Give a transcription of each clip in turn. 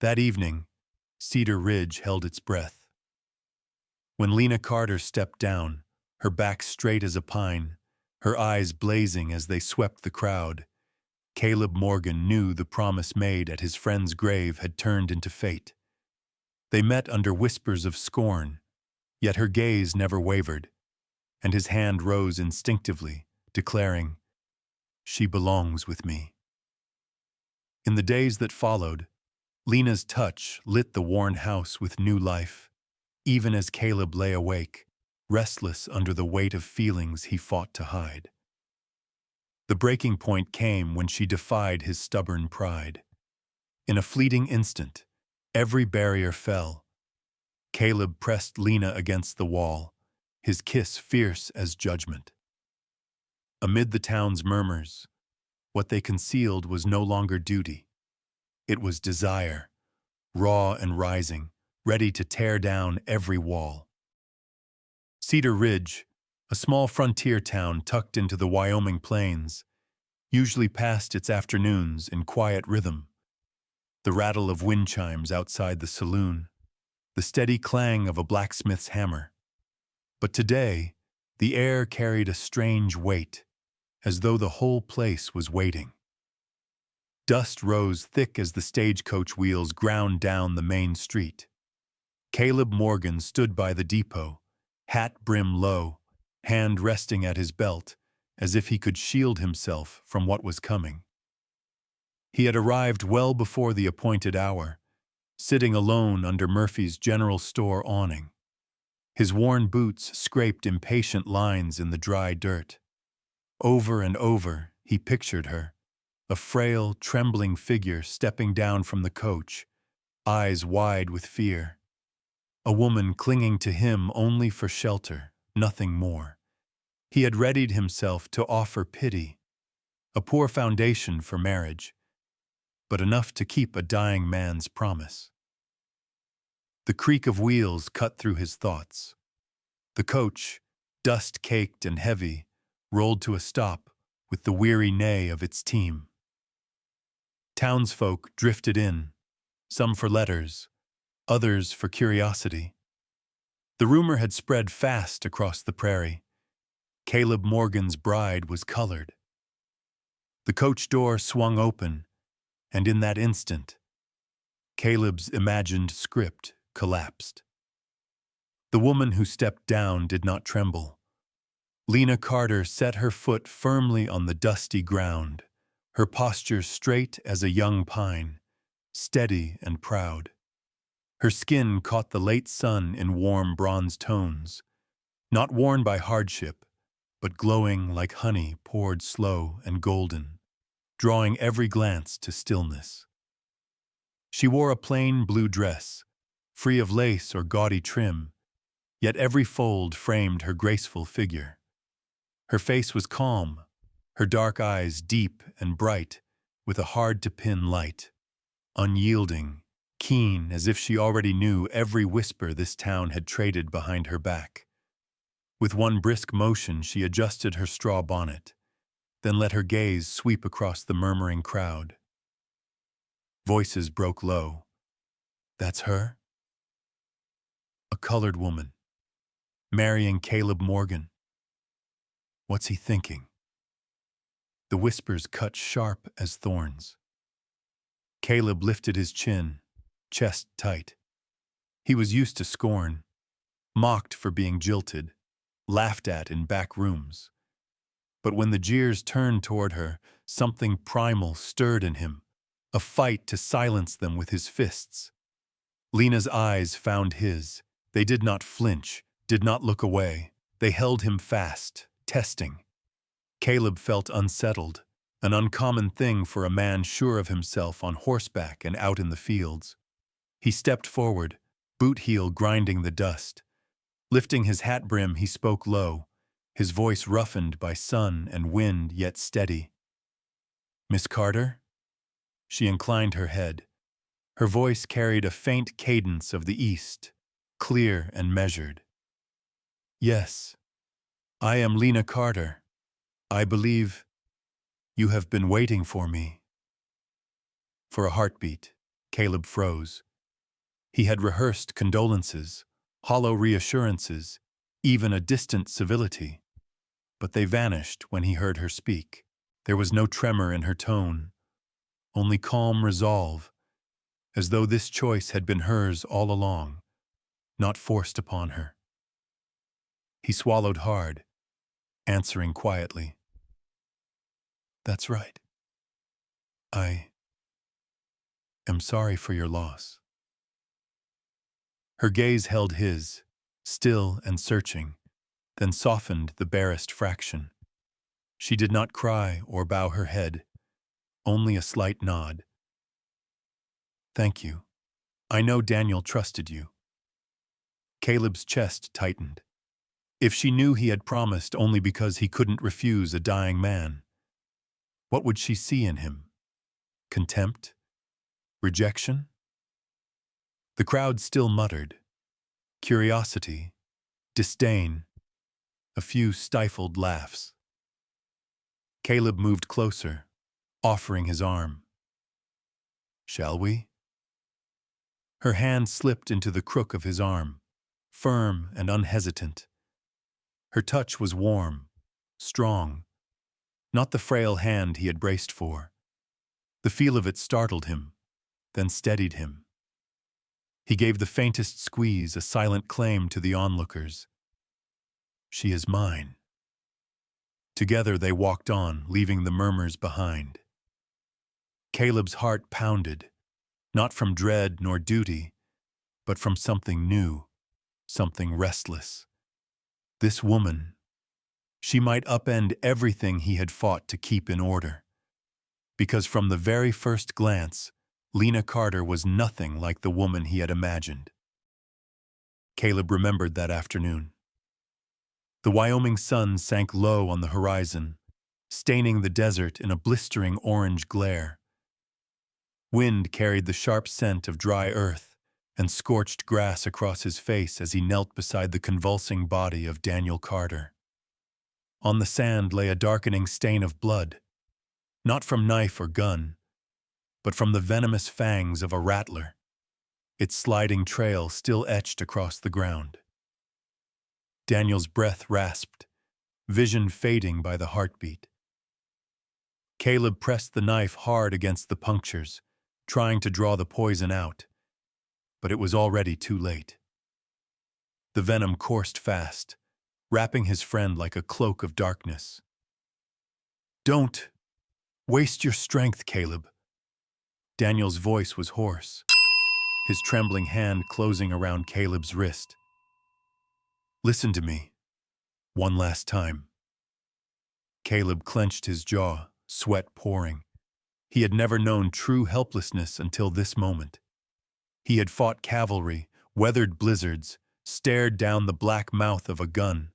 That evening, Cedar Ridge held its breath. When Lena Carter stepped down, her back straight as a pine, her eyes blazing as they swept the crowd, Caleb Morgan knew the promise made at his friend's grave had turned into fate. They met under whispers of scorn, yet her gaze never wavered, and his hand rose instinctively, declaring, "She belongs with me." In the days that followed, Lena's touch lit the worn house with new life, even as Caleb lay awake, restless under the weight of feelings he fought to hide. The breaking point came when she defied his stubborn pride. In a fleeting instant, every barrier fell. Caleb pressed Lena against the wall, his kiss fierce as judgment. Amid the town's murmurs, what they concealed was no longer duty. It was desire, raw and rising, ready to tear down every wall. Cedar Ridge, a small frontier town tucked into the Wyoming plains, usually passed its afternoons in quiet rhythm. The rattle of wind chimes outside the saloon, the steady clang of a blacksmith's hammer. But today, the air carried a strange weight, as though the whole place was waiting. Dust rose thick as the stagecoach wheels ground down the main street. Caleb Morgan stood by the depot, hat brim low, hand resting at his belt, as if he could shield himself from what was coming. He had arrived well before the appointed hour, sitting alone under Murphy's general store awning. His worn boots scraped impatient lines in the dry dirt. Over and over, he pictured her, a frail, trembling figure stepping down from the coach, eyes wide with fear. A woman clinging to him only for shelter, nothing more. He had readied himself to offer pity, a poor foundation for marriage, but enough to keep a dying man's promise. The creak of wheels cut through his thoughts. The coach, dust-caked and heavy, rolled to a stop with the weary neigh of its team. Townsfolk drifted in, some for letters, others for curiosity. The rumor had spread fast across the prairie. Caleb Morgan's bride was colored. The coach door swung open, and in that instant, Caleb's imagined script collapsed. The woman who stepped down did not tremble. Lena Carter set her foot firmly on the dusty ground, her posture straight as a young pine, steady and proud. Her skin caught the late sun in warm bronze tones, not worn by hardship, but glowing like honey poured slow and golden, drawing every glance to stillness. She wore a plain blue dress, free of lace or gaudy trim, yet every fold framed her graceful figure. Her face was calm, her dark eyes deep and bright, with a hard-to-pin light, unyielding, keen as if she already knew every whisper this town had traded behind her back. With one brisk motion, she adjusted her straw bonnet, then let her gaze sweep across the murmuring crowd. Voices broke low. "That's her?" A colored woman, marrying Caleb Morgan. What's he thinking? The whispers cut sharp as thorns. Caleb lifted his chin, chest tight. He was used to scorn, mocked for being jilted, laughed at in back rooms. But when the jeers turned toward her, something primal stirred in him, a fight to silence them with his fists. Lena's eyes found his. They did not flinch, did not look away. They held him fast, testing. Caleb felt unsettled, an uncommon thing for a man sure of himself on horseback and out in the fields. He stepped forward, boot heel grinding the dust. Lifting his hat brim, he spoke low, his voice roughened by sun and wind yet steady. "Miss Carter?" She inclined her head. Her voice carried a faint cadence of the East, clear and measured. "Yes, I am Lena Carter. I believe you have been waiting for me." For a heartbeat, Caleb froze. He had rehearsed condolences, hollow reassurances, even a distant civility. But they vanished when he heard her speak. There was no tremor in her tone, only calm resolve, as though this choice had been hers all along, not forced upon her. He swallowed hard, answering quietly, "That's right. I am sorry for your loss." Her gaze held his, still and searching, then softened the barest fraction. She did not cry or bow her head, only a slight nod. "Thank you. I know Daniel trusted you." Caleb's chest tightened. If she knew he had promised only because he couldn't refuse a dying man, what would she see in him? Contempt? Rejection? The crowd still muttered. Curiosity, disdain, a few stifled laughs. Caleb moved closer, offering his arm. "Shall we?" Her hand slipped into the crook of his arm, firm and unhesitant. Her touch was warm, strong, not the frail hand he had braced for. The feel of it startled him, then steadied him. He gave the faintest squeeze a silent claim to the onlookers. "She is mine." Together they walked on, leaving the murmurs behind. Caleb's heart pounded, not from dread nor duty, but from something new, something restless. This woman, she might upend everything he had fought to keep in order. Because from the very first glance, Lena Carter was nothing like the woman he had imagined. Caleb remembered that afternoon. The Wyoming sun sank low on the horizon, staining the desert in a blistering orange glare. Wind carried the sharp scent of dry earth and scorched grass across his face as he knelt beside the convulsing body of Daniel Carter. On the sand lay a darkening stain of blood, not from knife or gun, but from the venomous fangs of a rattler, its sliding trail still etched across the ground. Daniel's breath rasped, vision fading by the heartbeat. Caleb pressed the knife hard against the punctures, trying to draw the poison out, but it was already too late. The venom coursed fast, wrapping his friend like a cloak of darkness. "Don't waste your strength, Caleb." Daniel's voice was hoarse, his trembling hand closing around Caleb's wrist. "Listen to me, one last time." Caleb clenched his jaw, sweat pouring. He had never known true helplessness until this moment. He had fought cavalry, weathered blizzards, stared down the black mouth of a gun.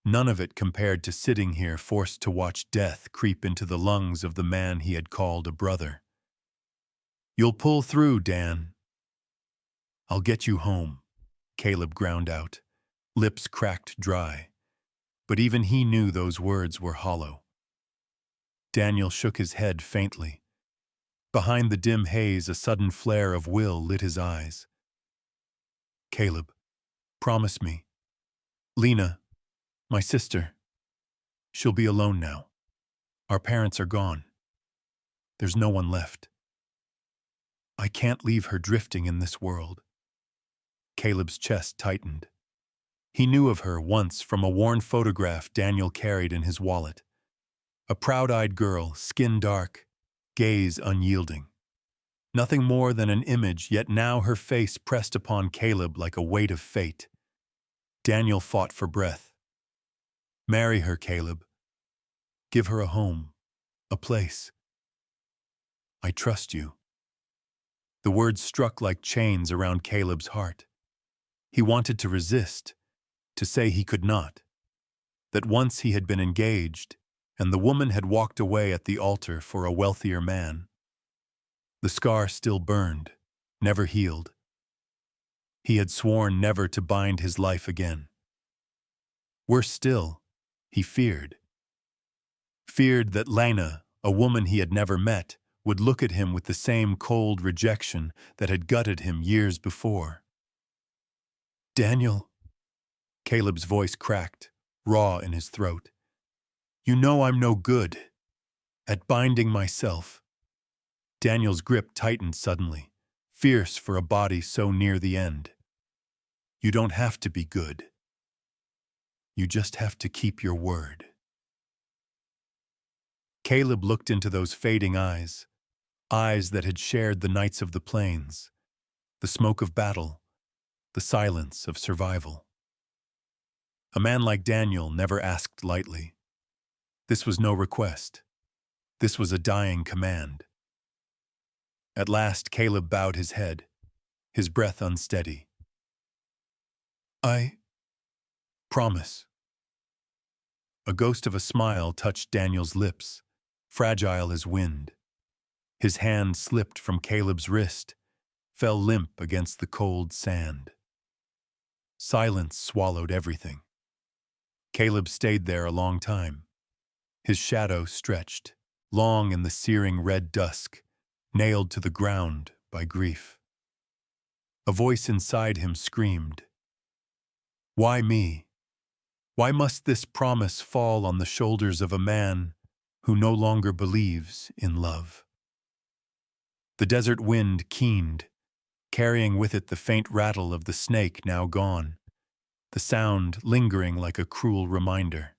None of it compared to sitting here forced to watch death creep into the lungs of the man he had called a brother. "You'll pull through, Dan." "I'll get you home," Caleb ground out, lips cracked dry. But even he knew those words were hollow. Daniel shook his head faintly. Behind the dim haze, a sudden flare of will lit his eyes. "Caleb, promise me. Lena, my sister, she'll be alone now. Our parents are gone. There's no one left. I can't leave her drifting in this world." Caleb's chest tightened. He knew of her once from a worn photograph Daniel carried in his wallet. A proud-eyed girl, skin dark, gaze unyielding. Nothing more than an image, yet now her face pressed upon Caleb like a weight of fate. Daniel fought for breath. "Marry her, Caleb. Give her a home, a place. I trust you." The words struck like chains around Caleb's heart. He wanted to resist, to say he could not, that once he had been engaged, and the woman had walked away at the altar for a wealthier man. The scar still burned, never healed. He had sworn never to bind his life again. Worse still, he feared. Feared that Lena, a woman he had never met, would look at him with the same cold rejection that had gutted him years before. "Daniel," Caleb's voice cracked, raw in his throat. "You know I'm no good at binding myself." Daniel's grip tightened suddenly, fierce for a body so near the end. "You don't have to be good. You just have to keep your word." Caleb looked into those fading eyes, eyes that had shared the nights of the plains, the smoke of battle, the silence of survival. A man like Daniel never asked lightly. This was no request. This was a dying command. At last, Caleb bowed his head, his breath unsteady. "I promise." A ghost of a smile touched Daniel's lips, fragile as wind. His hand slipped from Caleb's wrist, fell limp against the cold sand. Silence swallowed everything. Caleb stayed there a long time. His shadow stretched, long in the searing red dusk, nailed to the ground by grief. A voice inside him screamed, "Why me? Why must this promise fall on the shoulders of a man who no longer believes in love?" The desert wind keened, carrying with it the faint rattle of the snake now gone, the sound lingering like a cruel reminder.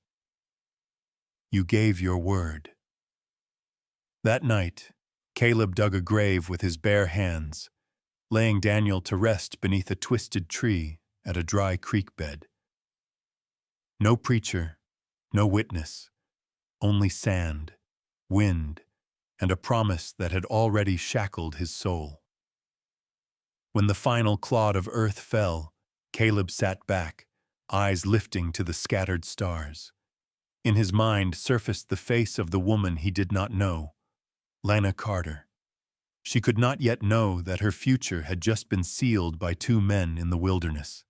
You gave your word. That night, Caleb dug a grave with his bare hands, laying Daniel to rest beneath a twisted tree at a dry creek bed. No preacher, no witness, only sand, wind, and a promise that had already shackled his soul. When the final clod of earth fell, Caleb sat back, eyes lifting to the scattered stars. In his mind surfaced the face of the woman he did not know, Lena Carter. She could not yet know that her future had just been sealed by two men in the wilderness.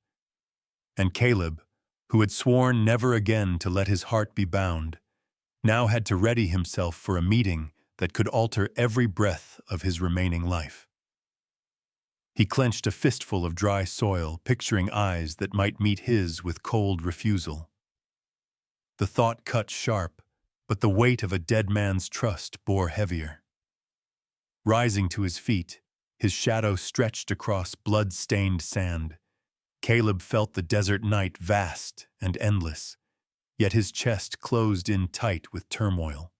And Caleb, who had sworn never again to let his heart be bound, now had to ready himself for a meeting that could alter every breath of his remaining life. He clenched a fistful of dry soil, picturing eyes that might meet his with cold refusal. The thought cut sharp, but the weight of a dead man's trust bore heavier. Rising to his feet, his shadow stretched across blood-stained sand. Caleb felt the desert night vast and endless, yet his chest closed in tight with turmoil.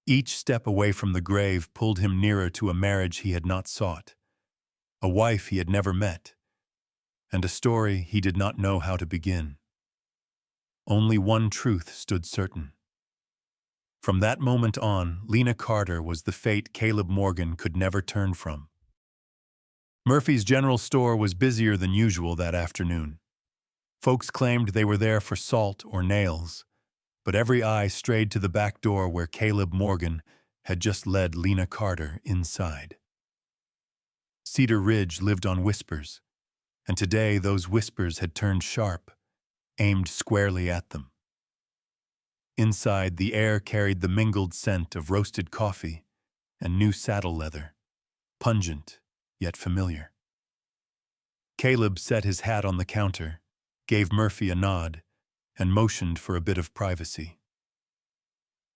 Each step away from the grave pulled him nearer to a marriage he had not sought, a wife he had never met, and a story he did not know how to begin. Only one truth stood certain. From that moment on, Lena Carter was the fate Caleb Morgan could never turn from. Murphy's General Store was busier than usual that afternoon. Folks claimed they were there for salt or nails, but every eye strayed to the back door where Caleb Morgan had just led Lena Carter inside. Cedar Ridge lived on whispers, and today those whispers had turned sharp, aimed squarely at them. Inside, the air carried the mingled scent of roasted coffee and new saddle leather, pungent yet familiar. Caleb set his hat on the counter, gave Murphy a nod, and motioned for a bit of privacy.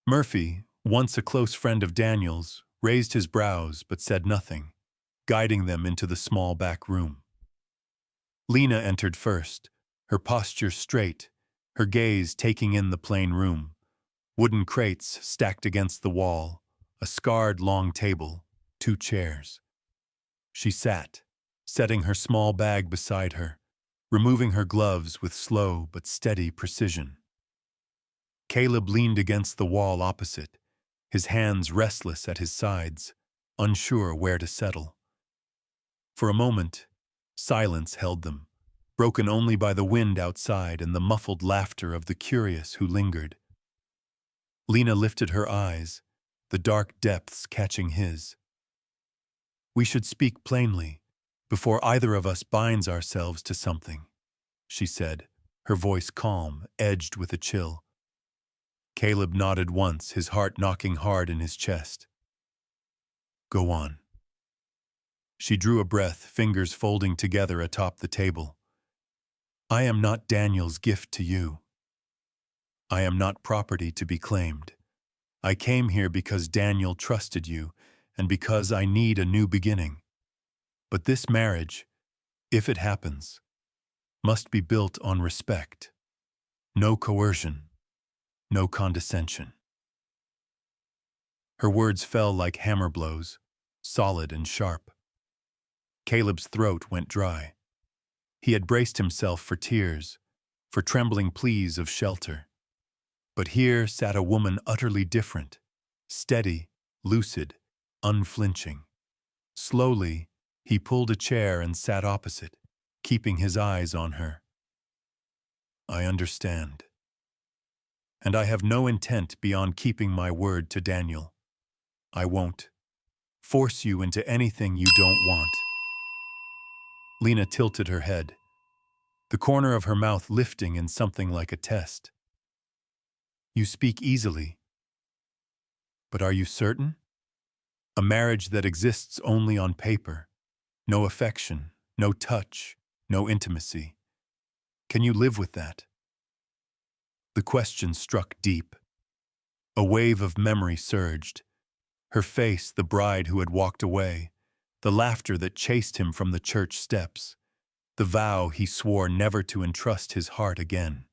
Murphy, once a close friend of Daniel's, raised his brows but said nothing, guiding them into the small back room. Lena entered first, her posture straight, her gaze taking in the plain room. Wooden crates stacked against the wall, a scarred long table, 2 chairs. She sat, setting her small bag beside her, removing her gloves with slow but steady precision. Caleb leaned against the wall opposite, his hands restless at his sides, unsure where to settle. For a moment, silence held them, broken only by the wind outside and the muffled laughter of the curious who lingered. Lena lifted her eyes, the dark depths catching his. "We should speak plainly, before either of us binds ourselves to something," she said, her voice calm, edged with a chill. Caleb nodded once, his heart knocking hard in his chest. Go on. She drew a breath, fingers folding together atop the table. I am not Daniel's gift to you. I am not property to be claimed. I came here because Daniel trusted you and because I need a new beginning. But this marriage, if it happens, must be built on respect. No coercion, no condescension. Her words fell like hammer blows, solid and sharp. Caleb's throat went dry. He had braced himself for tears, for trembling pleas of shelter. But here sat a woman utterly different, steady, lucid, unflinching. Slowly, he pulled a chair and sat opposite, keeping his eyes on her. I understand. And I have no intent beyond keeping my word to Daniel. I won't force you into anything you don't want. Lena tilted her head, the corner of her mouth lifting in something like a test. You speak easily. But are you certain? A marriage that exists only on paper, no affection, no touch, no intimacy. Can you live with that? The question struck deep. A wave of memory surged. Her face, the bride who had walked away, the laughter that chased him from the church steps, the vow he swore never to entrust his heart again.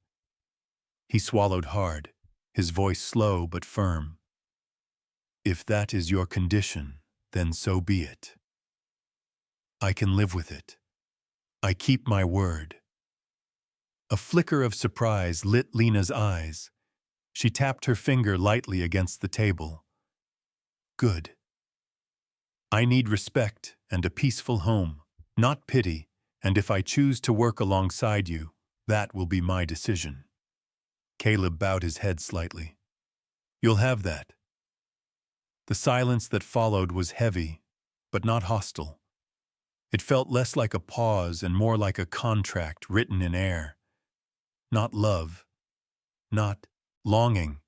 He swallowed hard, his voice slow but firm. If that is your condition, then so be it. I can live with it. I keep my word. A flicker of surprise lit Lena's eyes. She tapped her finger lightly against the table. Good. I need respect and a peaceful home, not pity, and if I choose to work alongside you, that will be my decision. Caleb bowed his head slightly. You'll have that. The silence that followed was heavy, but not hostile. It felt less like a pause and more like a contract written in air. Not love, not longing,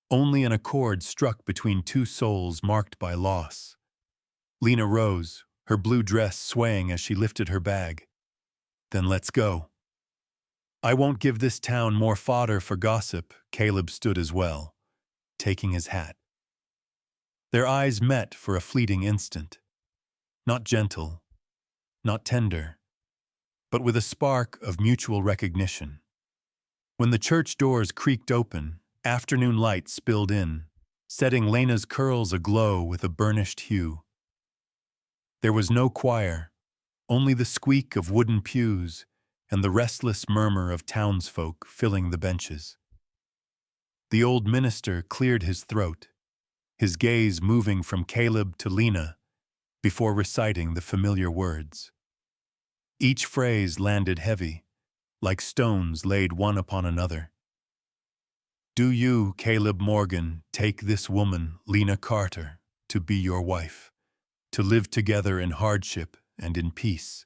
only an accord struck between two souls marked by loss. Lena rose, her blue dress swaying as she lifted her bag. Then let's go. I won't give this town more fodder for gossip. Caleb stood as well, taking his hat. Their eyes met for a fleeting instant. Not gentle, not tender, but with a spark of mutual recognition. When the church doors creaked open, afternoon light spilled in, setting Lena's curls aglow with a burnished hue. There was no choir, only the squeak of wooden pews and the restless murmur of townsfolk filling the benches. The old minister cleared his throat, his gaze moving from Caleb to Lena before reciting the familiar words. Each phrase landed heavy, like stones laid one upon another. Do you, Caleb Morgan, take this woman, Lena Carter, to be your wife, to live together in hardship and in peace,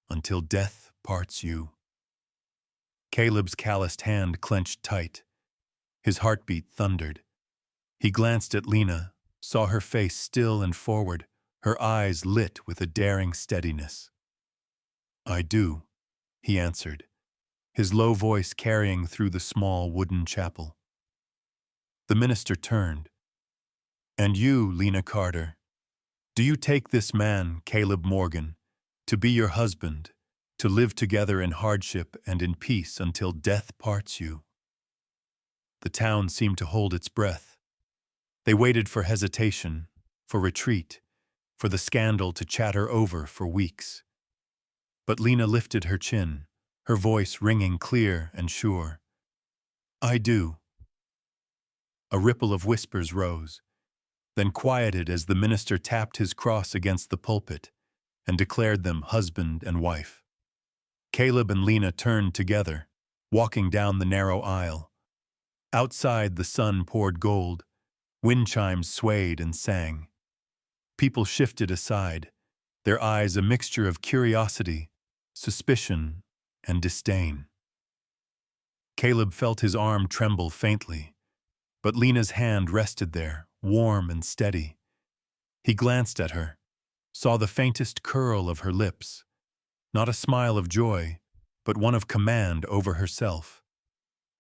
until death parts you? Caleb's calloused hand clenched tight. His heartbeat thundered. He glanced at Lena, saw her face still and forward, her eyes lit with a daring steadiness. I do, he answered, his low voice carrying through the small wooden chapel. The minister turned. And you, Lena Carter, do you take this man, Caleb Morgan, to be your husband, to live together in hardship and in peace until death parts you? The town seemed to hold its breath. They waited for hesitation, for retreat, for the scandal to chatter over for weeks. But Lena lifted her chin, her voice ringing clear and sure. I do. A ripple of whispers rose, then quieted as the minister tapped his cross against the pulpit and declared them husband and wife. Caleb and Lena turned together, walking down the narrow aisle. Outside, the sun poured gold. Wind chimes swayed and sang. People shifted aside, their eyes a mixture of curiosity, suspicion, and disdain. Caleb felt his arm tremble faintly, but Lena's hand rested there, warm and steady. He glanced at her, saw the faintest curl of her lips, not a smile of joy, but one of command over herself.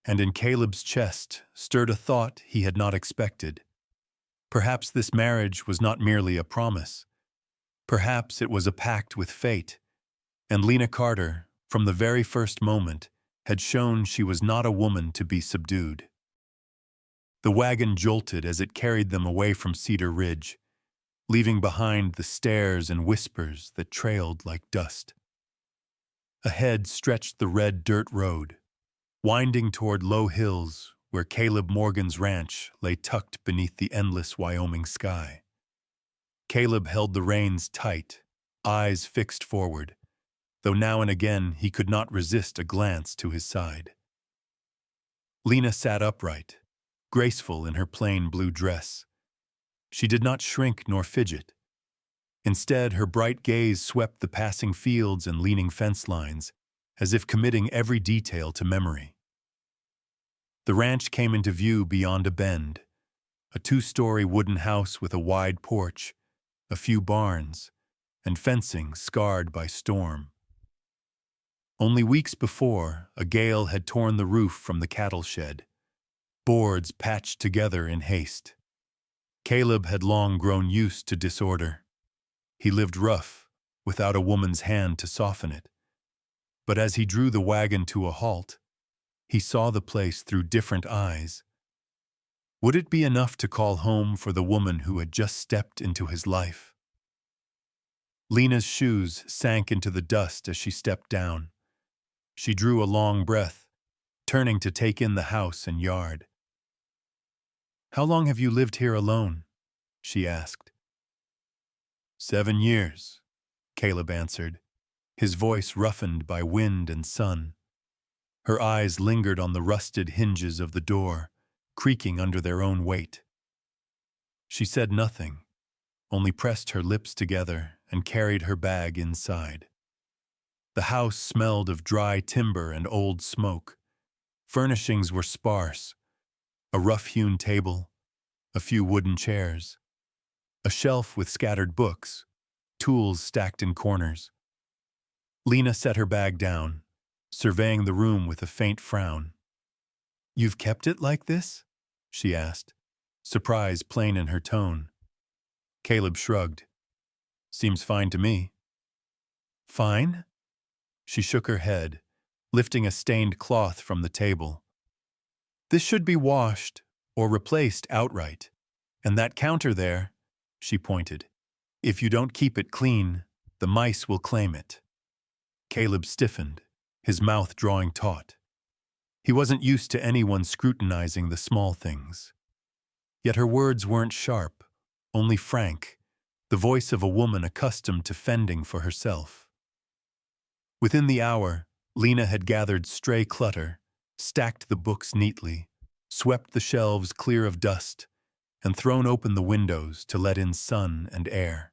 And in Caleb's chest stirred a thought he had not expected. Perhaps this marriage was not merely a promise. Perhaps it was a pact with fate, and Lena Carter, from the very first moment, had shown she was not a woman to be subdued. The wagon jolted as it carried them away from Cedar Ridge, leaving behind the stares and whispers that trailed like dust. Ahead stretched the red dirt road, winding toward low hills where Caleb Morgan's ranch lay tucked beneath the endless Wyoming sky. Caleb held the reins tight, eyes fixed forward, though now and again he could not resist a glance to his side. Lena sat upright, graceful in her plain blue dress. She did not shrink nor fidget. Instead, her bright gaze swept the passing fields and leaning fence lines, as if committing every detail to memory. The ranch came into view beyond a bend, a 2-story wooden house with a wide porch, a few barns, and fencing scarred by storm. Only weeks before, a gale had torn the roof from the cattle shed, boards patched together in haste. Caleb had long grown used to disorder. He lived rough, without a woman's hand to soften it. But as he drew the wagon to a halt, he saw the place through different eyes. Would it be enough to call home for the woman who had just stepped into his life? Lena's shoes sank into the dust as she stepped down. She drew a long breath, turning to take in the house and yard. "How long have you lived here alone?" she asked. 7 years, Caleb answered, his voice roughened by wind and sun. Her eyes lingered on the rusted hinges of the door, creaking under their own weight. She said nothing, only pressed her lips together and carried her bag inside. The house smelled of dry timber and old smoke. Furnishings were sparse: a rough-hewn table, a few wooden chairs, a shelf with scattered books, tools stacked in corners. Lena set her bag down, surveying the room with a faint frown. "You've kept it like this?" she asked, surprise plain in her tone. Caleb shrugged. "Seems fine to me." "Fine?" She shook her head, lifting a stained cloth from the table. "This should be washed or replaced outright. And that counter there," she pointed, "if you don't keep it clean, the mice will claim it." Caleb stiffened, his mouth drawing taut. He wasn't used to anyone scrutinizing the small things. Yet her words weren't sharp, only frank, the voice of a woman accustomed to fending for herself. Within the hour, Lena had gathered stray clutter, stacked the books neatly, swept the shelves clear of dust, and thrown open the windows to let in sun and air.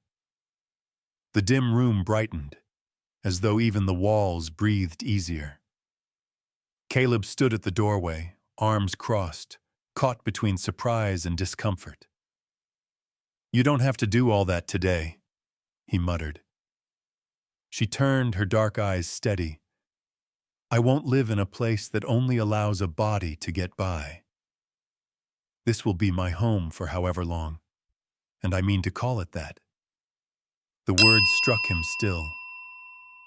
The dim room brightened, as though even the walls breathed easier. Caleb stood at the doorway, arms crossed, caught between surprise and discomfort. "You don't have to do all that today," he muttered. She turned, her dark eyes steady. "I won't live in a place that only allows a body to get by. This will be my home for however long, and I mean to call it that." The words struck him still.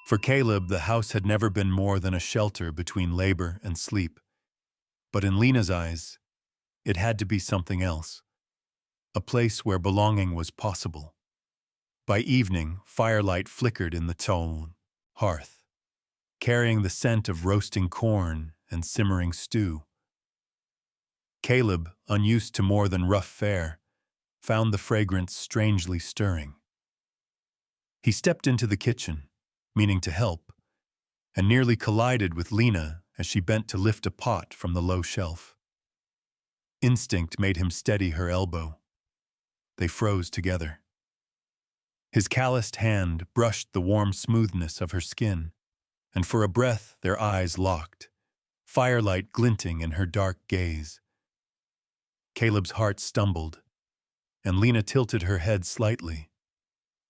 For Caleb, the house had never been more than a shelter between labor and sleep. But in Lena's eyes, it had to be something else. A place where belonging was possible. By evening, firelight flickered in the tone hearth, carrying the scent of roasting corn and simmering stew. Caleb, unused to more than rough fare, found the fragrance strangely stirring. He stepped into the kitchen, meaning to help, and nearly collided with Lena as she bent to lift a pot from the low shelf. Instinct made him steady her elbow. They froze together. His calloused hand brushed the warm smoothness of her skin, and for a breath their eyes locked, firelight glinting in her dark gaze. Caleb's heart stumbled. and Lena tilted her head slightly,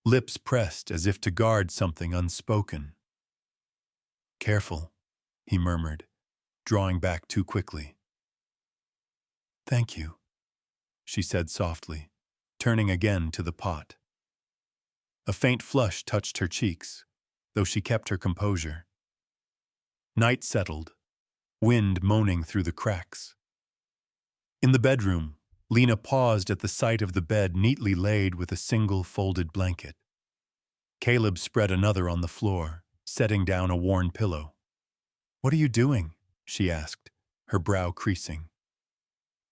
lips pressed as if to guard something unspoken. "Careful," he murmured, drawing back too quickly. "Thank you," she said softly, turning again to the pot. A faint flush touched her cheeks, though she kept her composure. Night settled, wind moaning through the cracks. In the bedroom, Lena paused at the sight of the bed neatly laid with a single folded blanket. Caleb spread another on the floor, setting down a worn pillow. "What are you doing?" she asked, her brow creasing.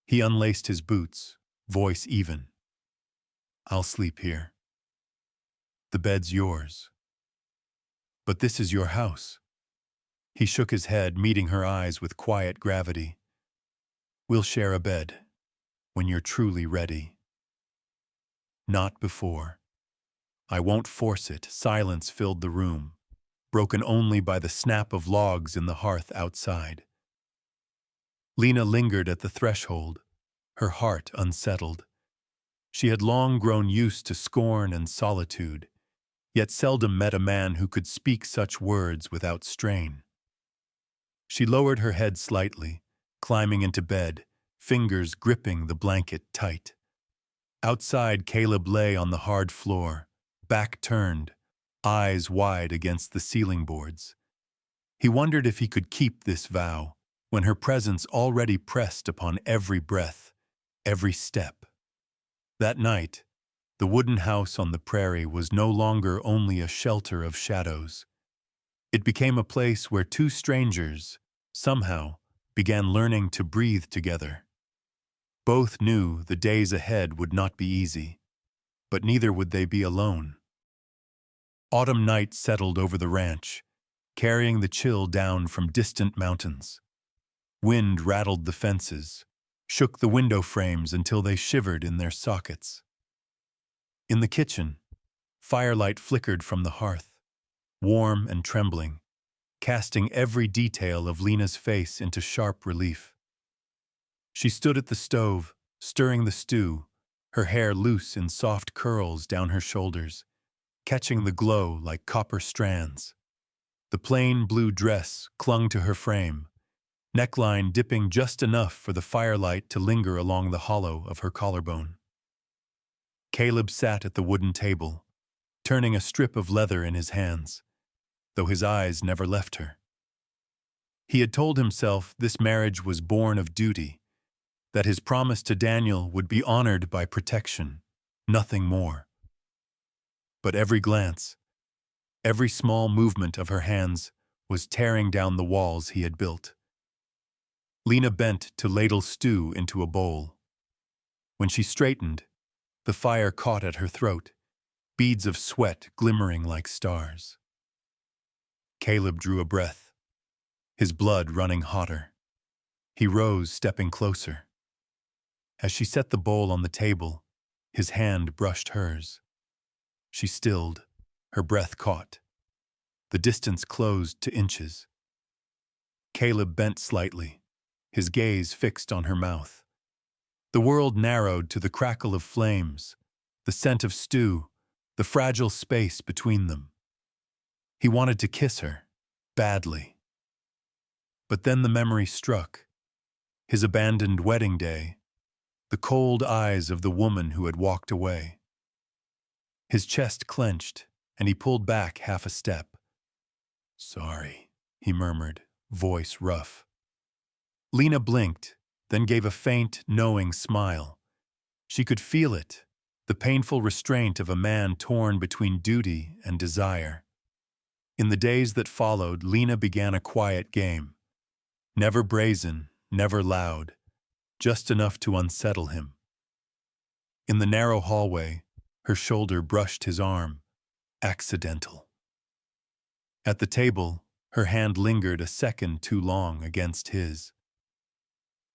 He unlaced his boots, voice even. "I'll sleep here. The bed's yours. But this is your house." He shook his head, meeting her eyes with quiet gravity. "We'll share a bed, when you're truly ready." "Not before. I won't force it." Silence filled the room, broken only by the snap of logs in the hearth outside. Lena lingered at the threshold, her heart unsettled. She had long grown used to scorn and solitude, yet seldom met a man who could speak such words without strain. She lowered her head slightly, climbing into bed, fingers gripping the blanket tight. Outside, Caleb lay on the hard floor, back turned, eyes wide against the ceiling boards. He wondered if he could keep this vow, when her presence already pressed upon every breath, every step. That night, the wooden house on the prairie was no longer only a shelter of shadows. It became a place where two strangers, somehow, began learning to breathe together. Both knew the days ahead would not be easy, but neither would they be alone. Autumn night settled over the ranch, carrying the chill down from distant mountains. Wind rattled the fences, shook the window frames until they shivered in their sockets. In the kitchen, firelight flickered from the hearth, warm and trembling, casting every detail of Lena's face into sharp relief. She stood at the stove, stirring the stew, her hair loose in soft curls down her shoulders, catching the glow like copper strands. The plain blue dress clung to her frame, neckline dipping just enough for the firelight to linger along the hollow of her collarbone. Caleb sat at the wooden table, turning a strip of leather in his hands, though his eyes never left her. He had told himself this marriage was born of duty, that his promise to Daniel would be honored by protection, nothing more. But every glance, every small movement of her hands was tearing down the walls he had built. Lena bent to ladle stew into a bowl. When she straightened, the fire caught at her throat, beads of sweat glimmering like stars. Caleb drew a breath, his blood running hotter. He rose, stepping closer. As she set the bowl on the table, his hand brushed hers. She stilled, her breath caught. The distance closed to inches. Caleb bent slightly, his gaze fixed on her mouth. The world narrowed to the crackle of flames, the scent of stew, the fragile space between them. He wanted to kiss her, badly. But then the memory struck. His abandoned wedding day, the cold eyes of the woman who had walked away. His chest clenched, and he pulled back half a step. "Sorry," he murmured, voice rough. Lena blinked, then gave a faint, knowing smile. She could feel it, the painful restraint of a man torn between duty and desire. In the days that followed, Lena began a quiet game. Never brazen, never loud, just enough to unsettle him. In the narrow hallway, her shoulder brushed his arm. Accidental. At the table, her hand lingered a second too long against his.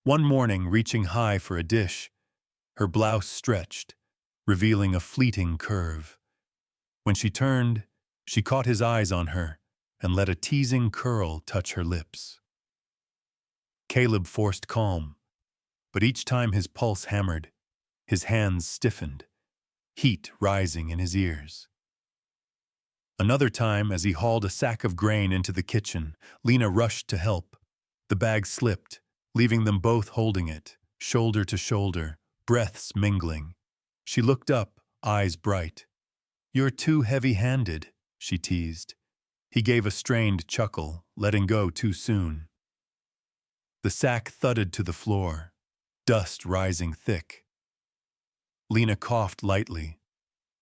One morning, reaching high for a dish, her blouse stretched, revealing a fleeting curve. When she turned, she caught his eyes on her and let a teasing curl touch her lips. Caleb forced calm, but each time his pulse hammered, His hands stiffened, heat rising in his ears. Another time, as he hauled a sack of grain into the kitchen, Lena rushed to help. The bag slipped, leaving them both holding it, shoulder to shoulder, breaths mingling. She looked up, eyes bright. "You're too heavy-handed," she teased. He gave a strained chuckle, letting go too soon. The sack thudded to the floor, dust rising thick. Lena coughed lightly,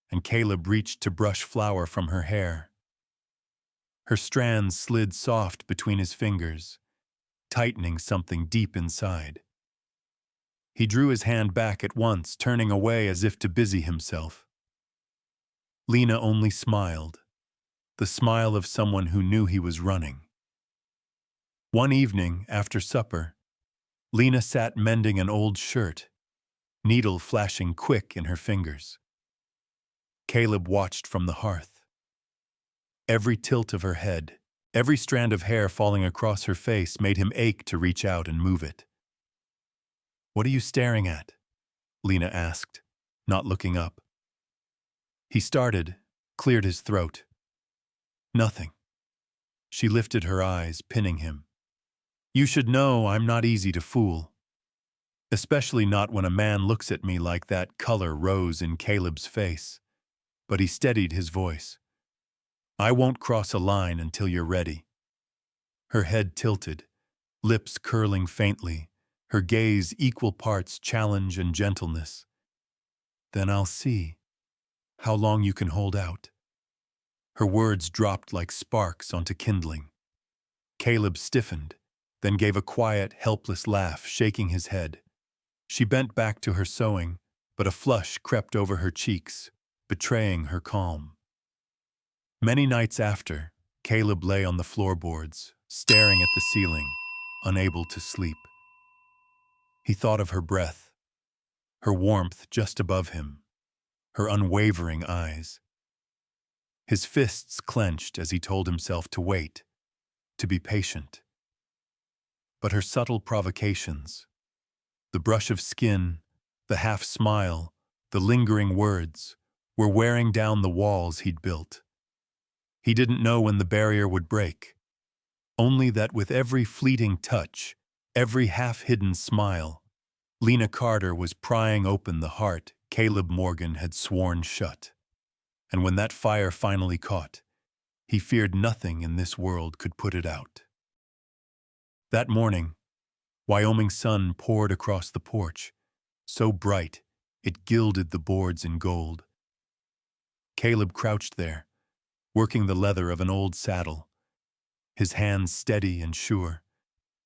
and Caleb reached to brush flour from her hair. Her strands slid soft between his fingers, tightening something deep inside. He drew his hand back at once, turning away as if to busy himself. Lena only smiled, the smile of someone who knew he was running. One evening, after supper, Lena sat mending an old shirt, needle flashing quick in her fingers. Caleb watched from the hearth. Every tilt of her head, every strand of hair falling across her face made him ache to reach out and move it. "What are you staring at?" Lena asked, not looking up. He started, cleared his throat. "Nothing." She lifted her eyes, pinning him. "You should know I'm not easy to fool. Especially not when a man looks at me like that." Color rose in Caleb's face, but he steadied his voice. "I won't cross a line until you're ready." Her head tilted, lips curling faintly, her gaze equal parts challenge and gentleness. "Then I'll see how long you can hold out." Her words dropped like sparks onto kindling. Caleb stiffened, then gave a quiet, helpless laugh, shaking his head. She bent back to her sewing, but a flush crept over her cheeks, betraying her calm. Many nights after, Caleb lay on the floorboards, staring at the ceiling, unable to sleep. He thought of her breath, her warmth just above him, her unwavering eyes. His fists clenched as he told himself to wait, to be patient. But her subtle provocations, the brush of skin, the half-smile, the lingering words, were wearing down the walls he'd built. He didn't know when the barrier would break, only that with every fleeting touch, every half-hidden smile, Lena Carter was prying open the heart Caleb Morgan had sworn shut. And when that fire finally caught, he feared nothing in this world could put it out. That morning, Wyoming sun poured across the porch, so bright it gilded the boards in gold. Caleb crouched there, working the leather of an old saddle, his hands steady and sure,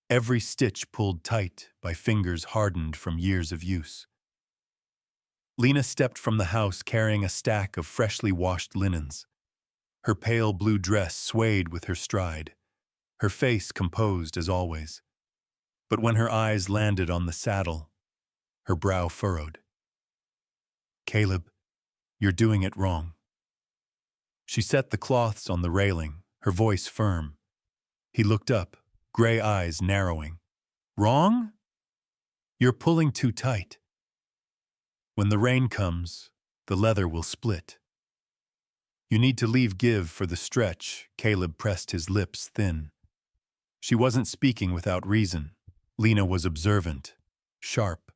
every stitch pulled tight by fingers hardened from years of use. Lena stepped from the house carrying a stack of freshly washed linens. Her pale blue dress swayed with her stride, her face composed as always. But when her eyes landed on the saddle, her brow furrowed. "Caleb, you're doing it wrong." She set the cloths on the railing, her voice firm. He looked up, gray eyes narrowing. "Wrong? You're pulling too tight. When the rain comes, the leather will split. You need to leave give for the stretch." Caleb pressed his lips thin. She wasn't speaking without reason. Lena was observant, sharp.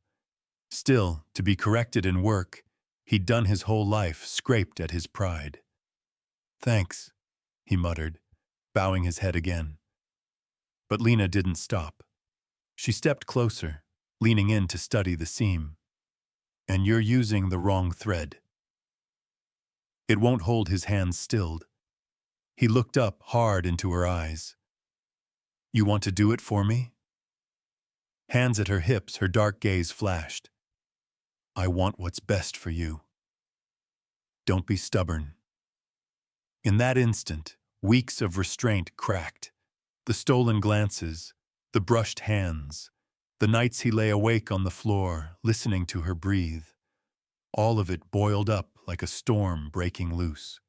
Still, to be corrected in work, he'd done his whole life, scraped at his pride. "Thanks," he muttered, bowing his head again. But Lena didn't stop. She stepped closer, leaning in to study the seam. "And you're using the wrong thread." It won't hold. His hands stilled. He looked up hard into her eyes. "You want to do it for me?" Hands at her hips, her dark gaze flashed. "I want what's best for you. Don't be stubborn." In that instant, weeks of restraint cracked. The stolen glances, the brushed hands, the nights he lay awake on the floor, listening to her breathe. All of it boiled up like a storm breaking loose.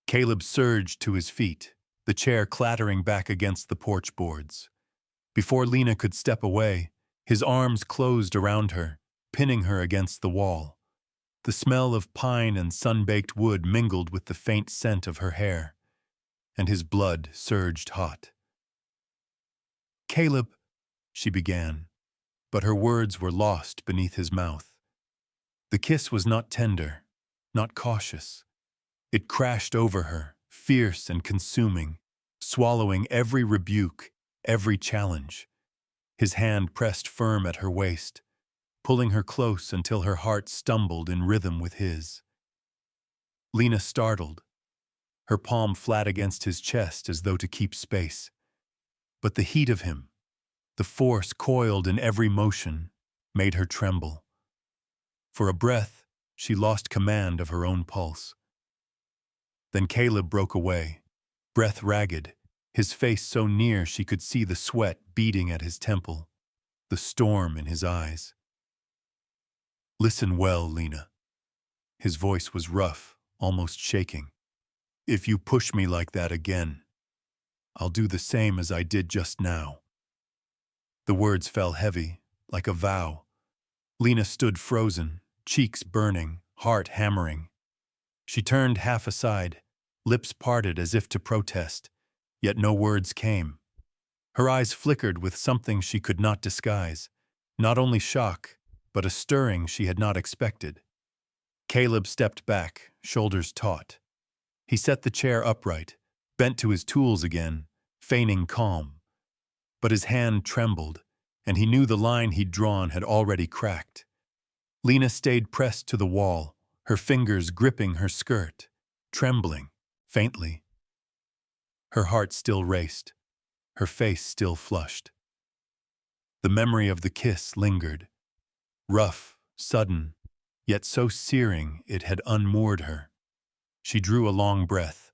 Caleb surged to his feet, the chair clattering back against the porch boards. Before Lena could step away, his arms closed around her, pinning her against the wall. The smell of pine and sun-baked wood mingled with the faint scent of her hair, and his blood surged hot. "Caleb," she began, but her words were lost beneath his mouth. The kiss was not tender, not cautious. It crashed over her, fierce and consuming, swallowing every rebuke, every challenge. His hand pressed firm at her waist, pulling her close until her heart stumbled in rhythm with his. Lena startled, her palm flat against his chest as though to keep space. But the heat of him, the force coiled in every motion, made her tremble. For a breath, she lost command of her own pulse. Then Caleb broke away, breath ragged, his face so near she could see the sweat beating at his temple, the storm in his eyes. "Listen well, Lena." His voice was rough, almost shaking. "If you push me like that again, I'll do the same as I did just now." The words fell heavy, like a vow. Lena stood frozen, cheeks burning, heart hammering. She turned half aside, lips parted as if to protest, yet no words came. Her eyes flickered with something she could not disguise, not only shock, but a stirring she had not expected. Caleb stepped back, shoulders taut. He set the chair upright, bent to his tools again, feigning calm. But his hand trembled, and he knew the line he'd drawn had already cracked. Lena stayed pressed to the wall, her fingers gripping her skirt, trembling, faintly. Her heart still raced, her face still flushed. The memory of the kiss lingered, rough, sudden, yet so searing it had unmoored her. She drew a long breath,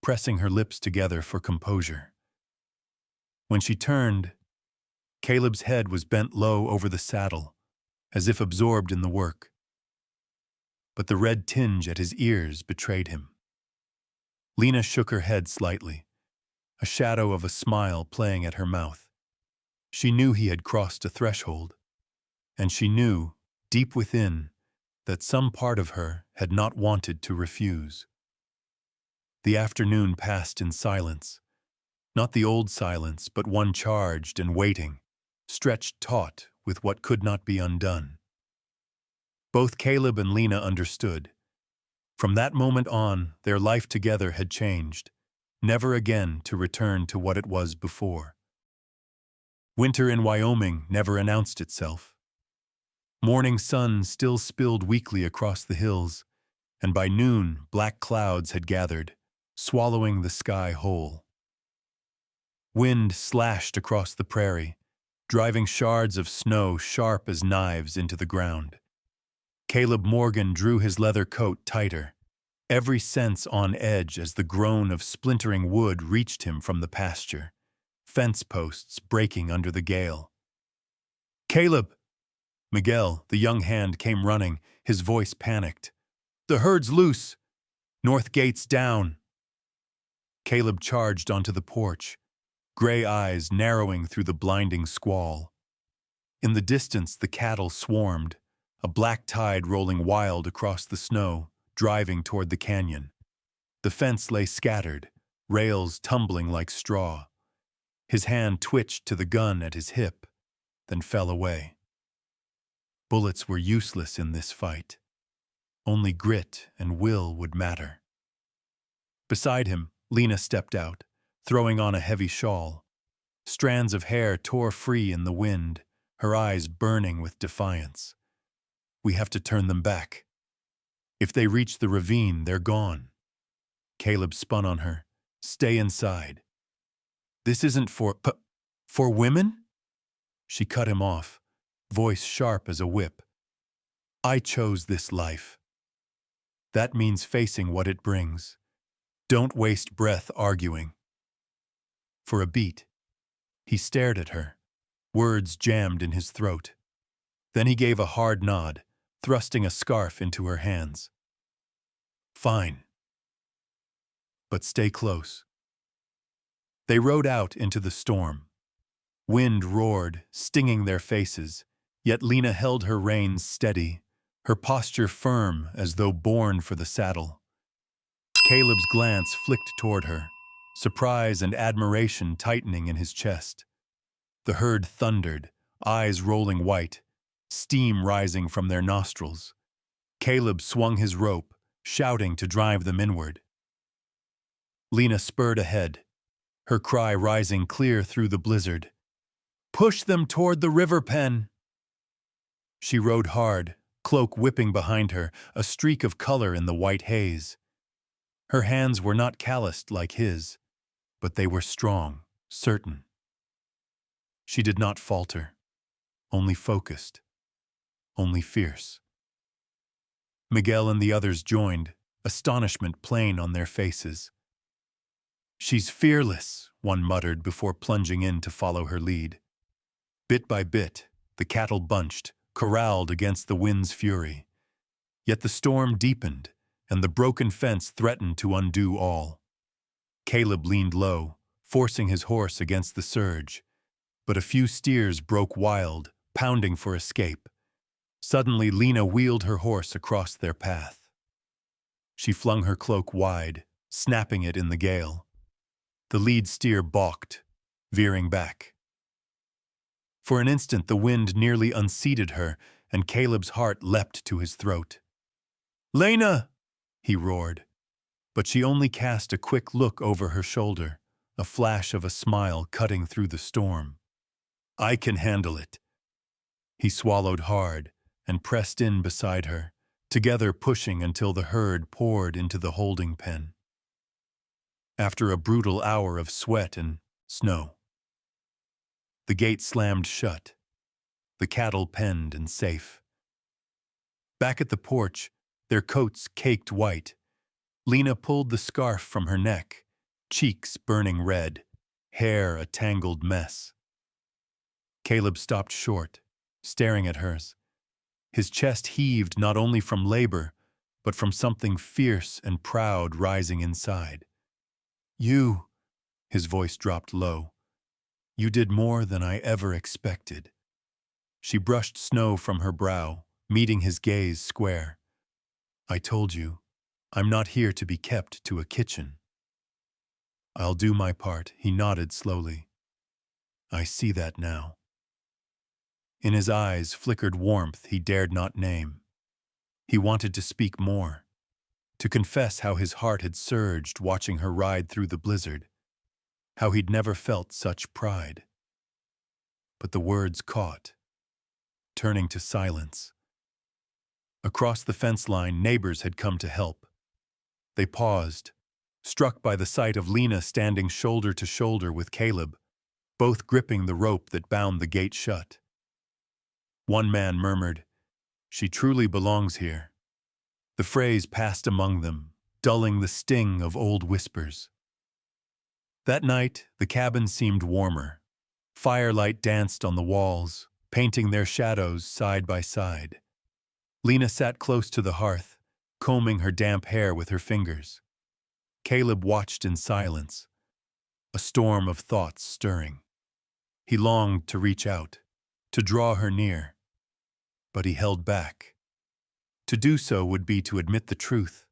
pressing her lips together for composure. When she turned, Caleb's head was bent low over the saddle, as if absorbed in the work. But the red tinge at his ears betrayed him. Lena shook her head slightly, a shadow of a smile playing at her mouth. She knew he had crossed a threshold, and she knew, deep within, that some part of her had not wanted to refuse. The afternoon passed in silence, not the old silence, but one charged and waiting, stretched taut with what could not be undone. Both Caleb and Lena understood. From that moment on, their life together had changed, never again to return to what it was before. Winter in Wyoming never announced itself. Morning sun still spilled weakly across the hills, and by noon black clouds had gathered, swallowing the sky whole. Wind slashed across the prairie, driving shards of snow sharp as knives into the ground. Caleb Morgan drew his leather coat tighter, every sense on edge as the groan of splintering wood reached him from the pasture, fence posts breaking under the gale. "Caleb!" Miguel, the young hand, came running, his voice panicked. "The herd's loose! North gate's down!" Caleb charged onto the porch, gray eyes narrowing through the blinding squall. In the distance the cattle swarmed, a black tide rolling wild across the snow, driving toward the canyon. The fence lay scattered, rails tumbling like straw. His hand twitched to the gun at his hip, then fell away. Bullets were useless in this fight. Only grit and will would matter. Beside him, Lena stepped out, throwing on a heavy shawl. Strands of hair tore free in the wind, her eyes burning with defiance. "We have to turn them back. If they reach the ravine, they're gone." Caleb spun on her. "Stay inside." "This isn't for women?" She cut him off, voice sharp as a whip. "I chose this life. That means facing what it brings. Don't waste breath arguing." For a beat, he stared at her, words jammed in his throat. Then he gave a hard nod, thrusting a scarf into her hands. "Fine. But stay close." They rode out into the storm. Wind roared, stinging their faces, Yet Lena held her reins steady, her posture firm as though born for the saddle. Caleb's glance flicked toward her, surprise and admiration tightening in his chest. The herd thundered, eyes rolling white, steam rising from their nostrils. Caleb swung his rope, shouting to drive them inward. Lena spurred ahead, her cry rising clear through the blizzard. "Push them toward the river pen!" She rode hard, cloak whipping behind her, a streak of color in the white haze. Her hands were not calloused like his, but they were strong, certain. She did not falter, only focused, only fierce. Miguel and the others joined, astonishment plain on their faces. "She's fearless," one muttered before plunging in to follow her lead. Bit by bit, the cattle bunched, corralled against the wind's fury. Yet the storm deepened, and the broken fence threatened to undo all. Caleb leaned low, forcing his horse against the surge. But a few steers broke wild, pounding for escape. Suddenly, Lena wheeled her horse across their path. She flung her cloak wide, snapping it in the gale. The lead steer balked, veering back. For an instant, the wind nearly unseated her, and Caleb's heart leapt to his throat. "Lena!" he roared. But she only cast a quick look over her shoulder, a flash of a smile cutting through the storm. "I can handle it." He swallowed hard and pressed in beside her, together pushing until the herd poured into the holding pen. After a brutal hour of sweat and snow, the gate slammed shut, the cattle penned and safe. Back at the porch, their coats caked white, Lena pulled the scarf from her neck, cheeks burning red, hair a tangled mess. Caleb stopped short, staring at hers. His chest heaved not only from labor, but from something fierce and proud rising inside. "You," his voice dropped low, "you did more than I ever expected." She brushed snow from her brow, meeting his gaze square. "I told you, I'm not here to be kept to a kitchen." "I'll do my part," he nodded slowly. "I see that now." In his eyes flickered warmth he dared not name. He wanted to speak more, to confess how his heart had surged watching her ride through the blizzard, how he'd never felt such pride. But the words caught, turning to silence. Across the fence line, neighbors had come to help. They paused, struck by the sight of Lena standing shoulder to shoulder with Caleb, both gripping the rope that bound the gate shut. One man murmured, "She truly belongs here." The phrase passed among them, dulling the sting of old whispers. That night, the cabin seemed warmer. Firelight danced on the walls, painting their shadows side by side. Lena sat close to the hearth, combing her damp hair with her fingers. Caleb watched in silence, a storm of thoughts stirring. He longed to reach out, to draw her near. But he held back. To do so would be to admit the truth,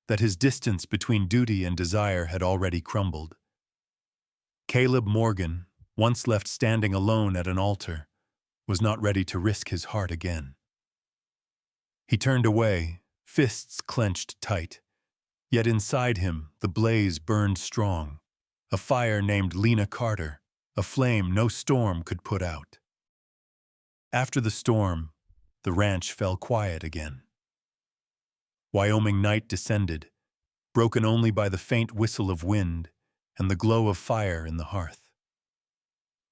that his distance between duty and desire had already crumbled. Caleb Morgan, once left standing alone at an altar, was not ready to risk his heart again. He turned away, fists clenched tight. Yet inside him, the blaze burned strong, a fire named Lena Carter, a flame no storm could put out. After the storm, the ranch fell quiet again. Wyoming night descended, broken only by the faint whistle of wind and the glow of fire in the hearth.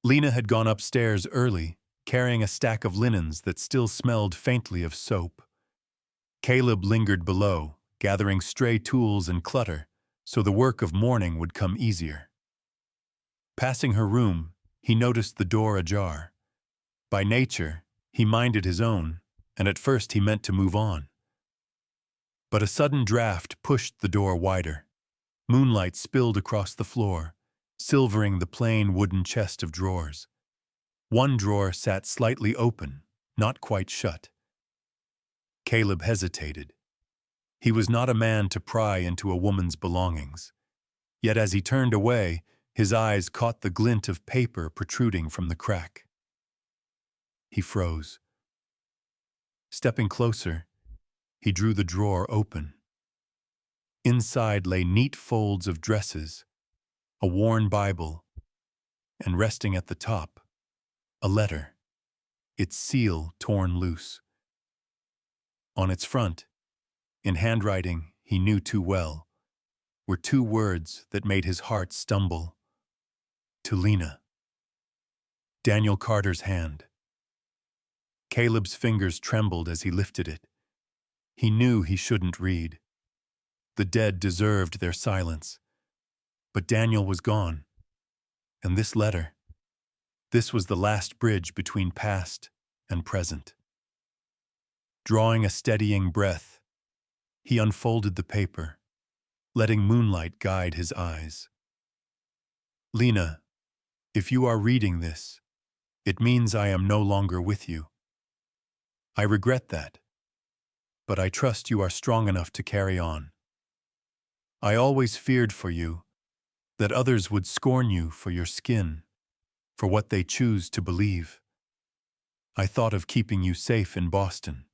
Lena had gone upstairs early, carrying a stack of linens that still smelled faintly of soap. Caleb lingered below, gathering stray tools and clutter, so the work of mourning would come easier. Passing her room, he noticed the door ajar. By nature, he minded his own, and at first he meant to move on. But a sudden draft pushed the door wider. Moonlight spilled across the floor, silvering the plain wooden chest of drawers. One drawer sat slightly open, not quite shut. Caleb hesitated. He was not a man to pry into a woman's belongings. Yet as he turned away, his eyes caught the glint of paper protruding from the crack. He froze. Stepping closer, he drew the drawer open. Inside lay neat folds of dresses, a worn Bible, and resting at the top, a letter, its seal torn loose. On its front, in handwriting he knew too well, were two words that made his heart stumble. To Lena. Daniel Carter's hand. Caleb's fingers trembled as he lifted it. He knew he shouldn't read. The dead deserved their silence. But Daniel was gone. And this letter, this was the last bridge between past and present. Drawing a steadying breath, he unfolded the paper, letting moonlight guide his eyes. Lena, if you are reading this, it means I am no longer with you. I regret that, but I trust you are strong enough to carry on. I always feared for you that others would scorn you for your skin, for what they choose to believe. I thought of keeping you safe in Boston,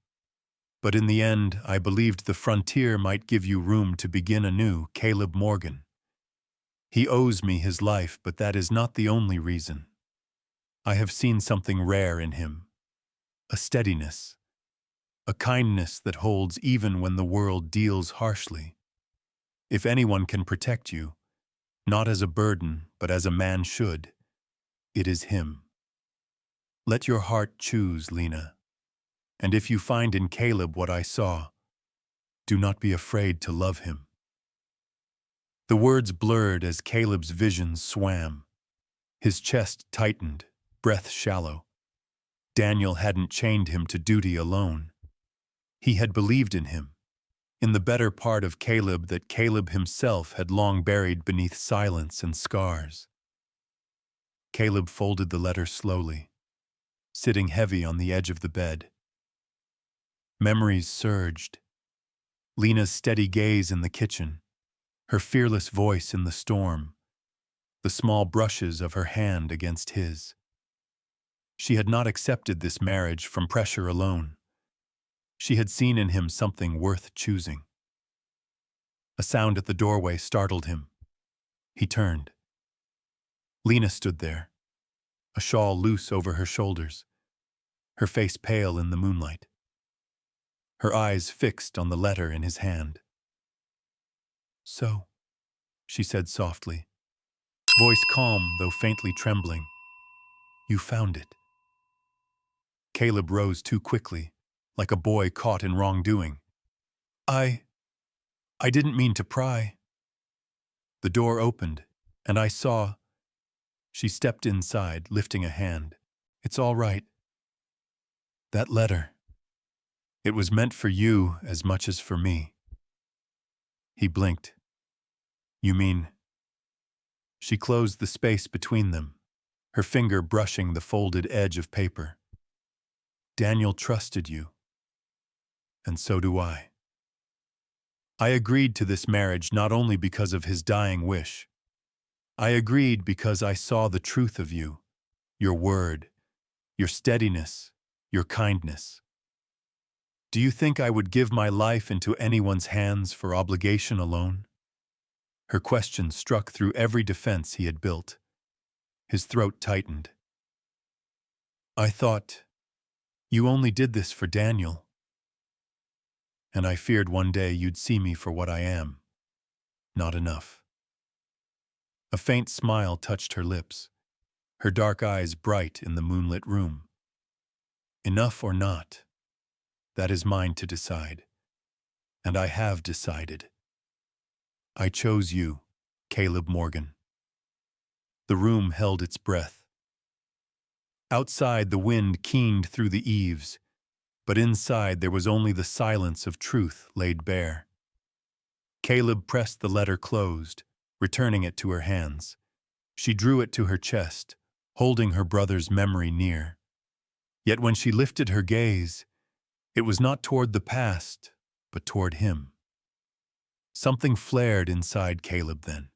but in the end I believed the frontier might give you room to begin anew. Caleb Morgan. He owes me his life, but that is not the only reason. I have seen something rare in him, a steadiness, a kindness that holds even when the world deals harshly. If anyone can protect you, not as a burden, but as a man should, it is him. Let your heart choose, Lena, and if you find in Caleb what I saw, do not be afraid to love him. The words blurred as Caleb's vision swam. His chest tightened, breath shallow. Daniel hadn't chained him to duty alone. He had believed in him, in the better part of Caleb that Caleb himself had long buried beneath silence and scars. Caleb folded the letter slowly, sitting heavy on the edge of the bed. Memories surged. Lena's steady gaze in the kitchen, her fearless voice in the storm, the small brushes of her hand against his. She had not accepted this marriage from pressure alone. She had seen in him something worth choosing. A sound at the doorway startled him. He turned. Lena stood there, a shawl loose over her shoulders, her face pale in the moonlight, her eyes fixed on the letter in his hand. "So," she said softly, voice calm though faintly trembling, "you found it." Caleb rose too quickly, like a boy caught in wrongdoing. I didn't mean to pry." The door opened, and I saw. She stepped inside, lifting a hand. "It's all right. That letter, it was meant for you as much as for me." He blinked. "You mean?" She closed the space between them, her finger brushing the folded edge of paper. "Daniel trusted you, and so do I. I agreed to this marriage not only because of his dying wish. I agreed because I saw the truth of you, your word, your steadiness, your kindness. Do you think I would give my life into anyone's hands for obligation alone?" Her question struck through every defense he had built. His throat tightened. "I thought you only did this for Daniel. And I feared one day you'd see me for what I am. Not enough." A faint smile touched her lips, her dark eyes bright in the moonlit room. "Enough or not, that is mine to decide. And I have decided. I chose you, Caleb Morgan." The room held its breath. Outside, the wind keened through the eaves, but inside there was only the silence of truth laid bare. Caleb pressed the letter closed, returning it to her hands. She drew it to her chest, holding her brother's memory near. Yet when she lifted her gaze, it was not toward the past, but toward him. Something flared inside Caleb then.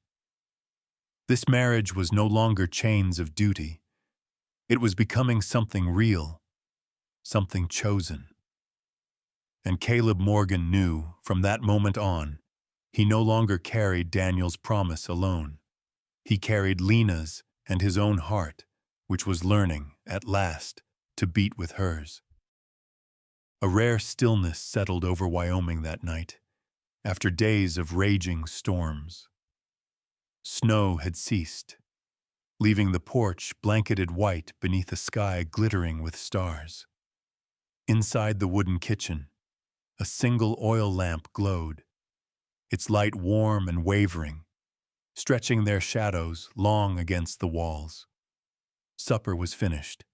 This marriage was no longer chains of duty. It was becoming something real, something chosen. And Caleb Morgan knew, from that moment on, he no longer carried Daniel's promise alone. He carried Lena's and his own heart, which was learning, at last, to beat with hers. A rare stillness settled over Wyoming that night, after days of raging storms. Snow had ceased, leaving the porch blanketed white beneath a sky glittering with stars. Inside the wooden kitchen, a single oil lamp glowed, its light warm and wavering, stretching their shadows long against the walls. Supper was finished.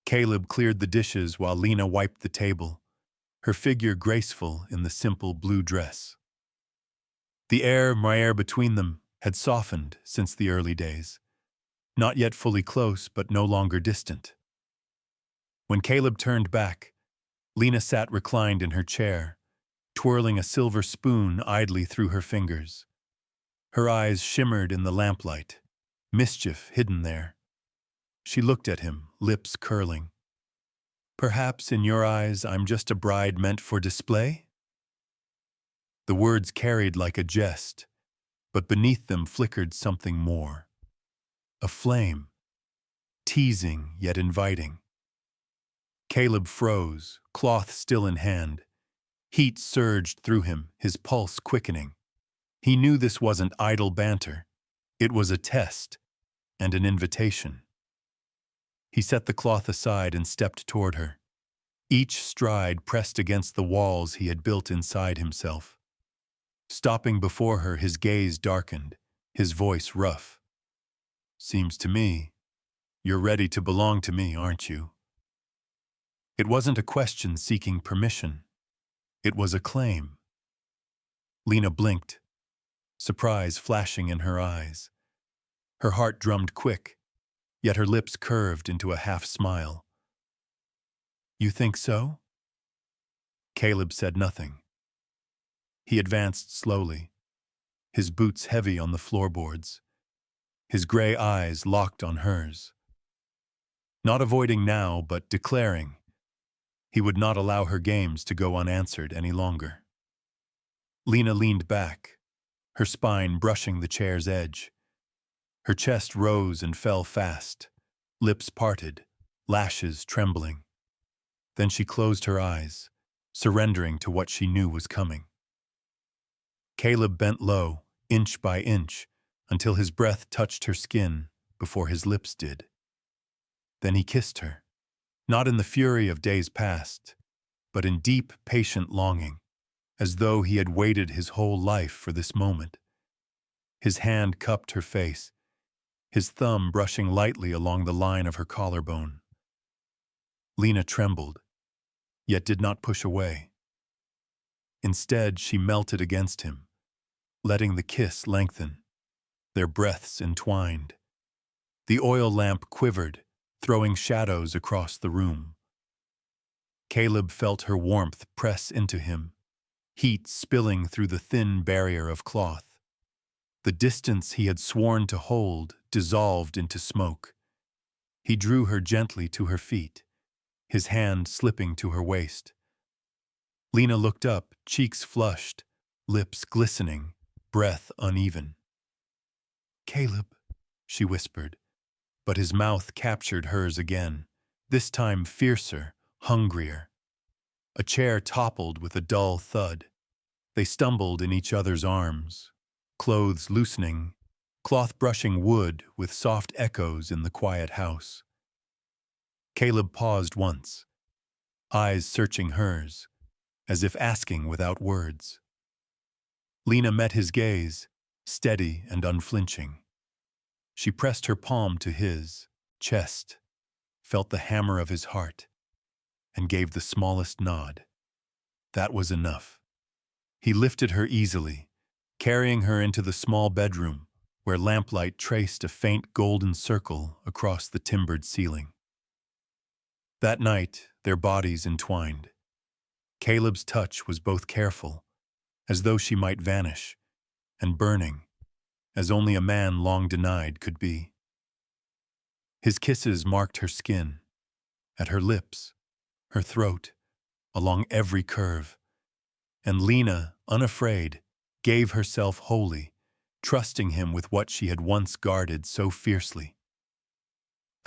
Caleb cleared the dishes while Lena wiped the table, her figure graceful in the simple blue dress. The air between them had softened since the early days, not yet fully close but no longer distant. When Caleb turned back, Lena sat reclined in her chair, twirling a silver spoon idly through her fingers. Her eyes shimmered in the lamplight, mischief hidden there. She looked at him, lips curling. "Perhaps in your eyes I'm just a bride meant for display?" The words carried like a jest, but beneath them flickered something more. A flame, teasing yet inviting. Caleb froze, cloth still in hand. Heat surged through him, his pulse quickening. He knew this wasn't idle banter. It was a test and an invitation. He set the cloth aside and stepped toward her. Each stride pressed against the walls he had built inside himself. Stopping before her, his gaze darkened, his voice rough. "Seems to me, you're ready to belong to me, aren't you?" It wasn't a question seeking permission. It was a claim. Lena blinked, surprise flashing in her eyes. Her heart drummed quick, yet her lips curved into a half-smile. "You think so?" Caleb said nothing. He advanced slowly, his boots heavy on the floorboards, his gray eyes locked on hers. Not avoiding now, but declaring. He would not allow her games to go unanswered any longer. Lena leaned back, her spine brushing the chair's edge. Her chest rose and fell fast, lips parted, lashes trembling. Then she closed her eyes, surrendering to what she knew was coming. Caleb bent low, inch by inch, until his breath touched her skin before his lips did. Then he kissed her, not in the fury of days past, but in deep, patient longing, as though he had waited his whole life for this moment. His hand cupped her face, his thumb brushing lightly along the line of her collarbone. Lena trembled, yet did not push away. Instead, she melted against him, letting the kiss lengthen, their breaths entwined. The oil lamp quivered, throwing shadows across the room. Caleb felt her warmth press into him, heat spilling through the thin barrier of cloth. The distance he had sworn to hold dissolved into smoke. He drew her gently to her feet, his hand slipping to her waist. Lena looked up, cheeks flushed, lips glistening, breath uneven. "Caleb," she whispered, but his mouth captured hers again, this time fiercer, hungrier. A chair toppled with a dull thud. They stumbled in each other's arms, clothes loosening, cloth brushing wood with soft echoes in the quiet house. Caleb paused once, eyes searching hers, as if asking without words. Lena met his gaze, steady and unflinching. She pressed her palm to his chest, felt the hammer of his heart, and gave the smallest nod. That was enough. He lifted her easily, carrying her into the small bedroom, where lamplight traced a faint golden circle across the timbered ceiling. That night, their bodies entwined. Caleb's touch was both careful, as though she might vanish, and burning, as only a man long denied could be. His kisses marked her skin, at her lips, her throat, along every curve, and Lena, unafraid, gave herself wholly, trusting him with what she had once guarded so fiercely.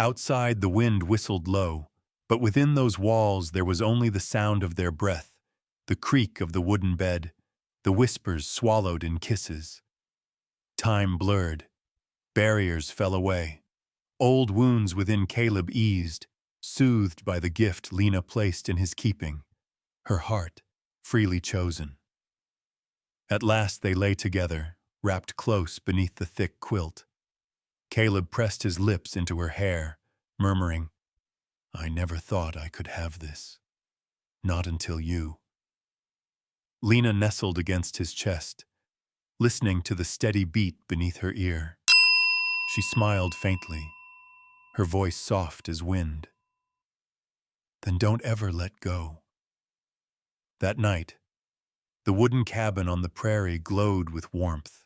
Outside, the wind whistled low, but within those walls there was only the sound of their breath, the creak of the wooden bed, the whispers swallowed in kisses. Time blurred. Barriers fell away. Old wounds within Caleb eased, soothed by the gift Lena placed in his keeping, her heart, freely chosen. At last they lay together, wrapped close beneath the thick quilt. Caleb pressed his lips into her hair, murmuring, "I never thought I could have this. Not until you." Lena nestled against his chest, listening to the steady beat beneath her ear. She smiled faintly, her voice soft as wind. "Then don't ever let go." That night, the wooden cabin on the prairie glowed with warmth.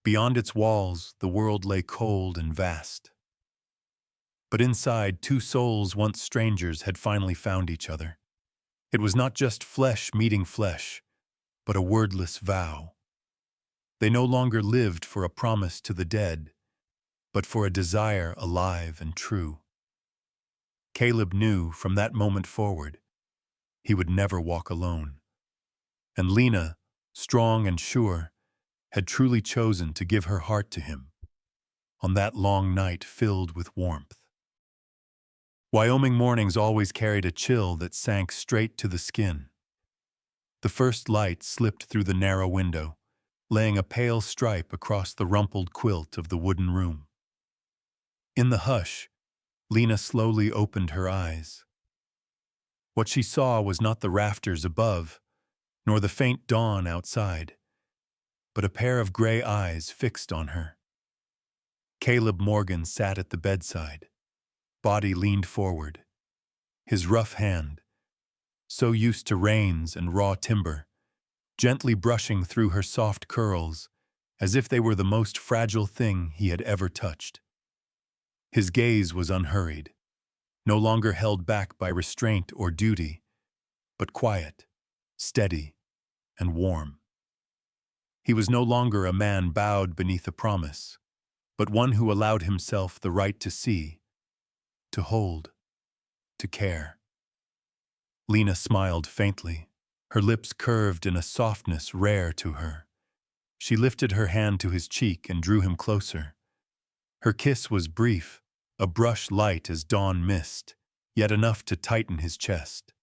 Beyond its walls, the world lay cold and vast. But inside, two souls once strangers had finally found each other. It was not just flesh meeting flesh, but a wordless vow. They no longer lived for a promise to the dead, but for a desire alive and true. Caleb knew from that moment forward he would never walk alone. And Lena, strong and sure, had truly chosen to give her heart to him on that long night filled with warmth. Wyoming mornings always carried a chill that sank straight to the skin. The first light slipped through the narrow window, laying a pale stripe across the rumpled quilt of the wooden room. In the hush, Lena slowly opened her eyes. What she saw was not the rafters above, nor the faint dawn outside, but a pair of gray eyes fixed on her. Caleb Morgan sat at the bedside, body leaned forward, his rough hand, so used to reins and raw timber, gently brushing through her soft curls as if they were the most fragile thing he had ever touched. His gaze was unhurried, no longer held back by restraint or duty, but quiet, steady, and warm. He was no longer a man bowed beneath a promise, but one who allowed himself the right to see, to hold, to care. Lena smiled faintly, her lips curved in a softness rare to her. She lifted her hand to his cheek and drew him closer. Her kiss was brief, a brush light as dawn mist, yet enough to tighten his chest.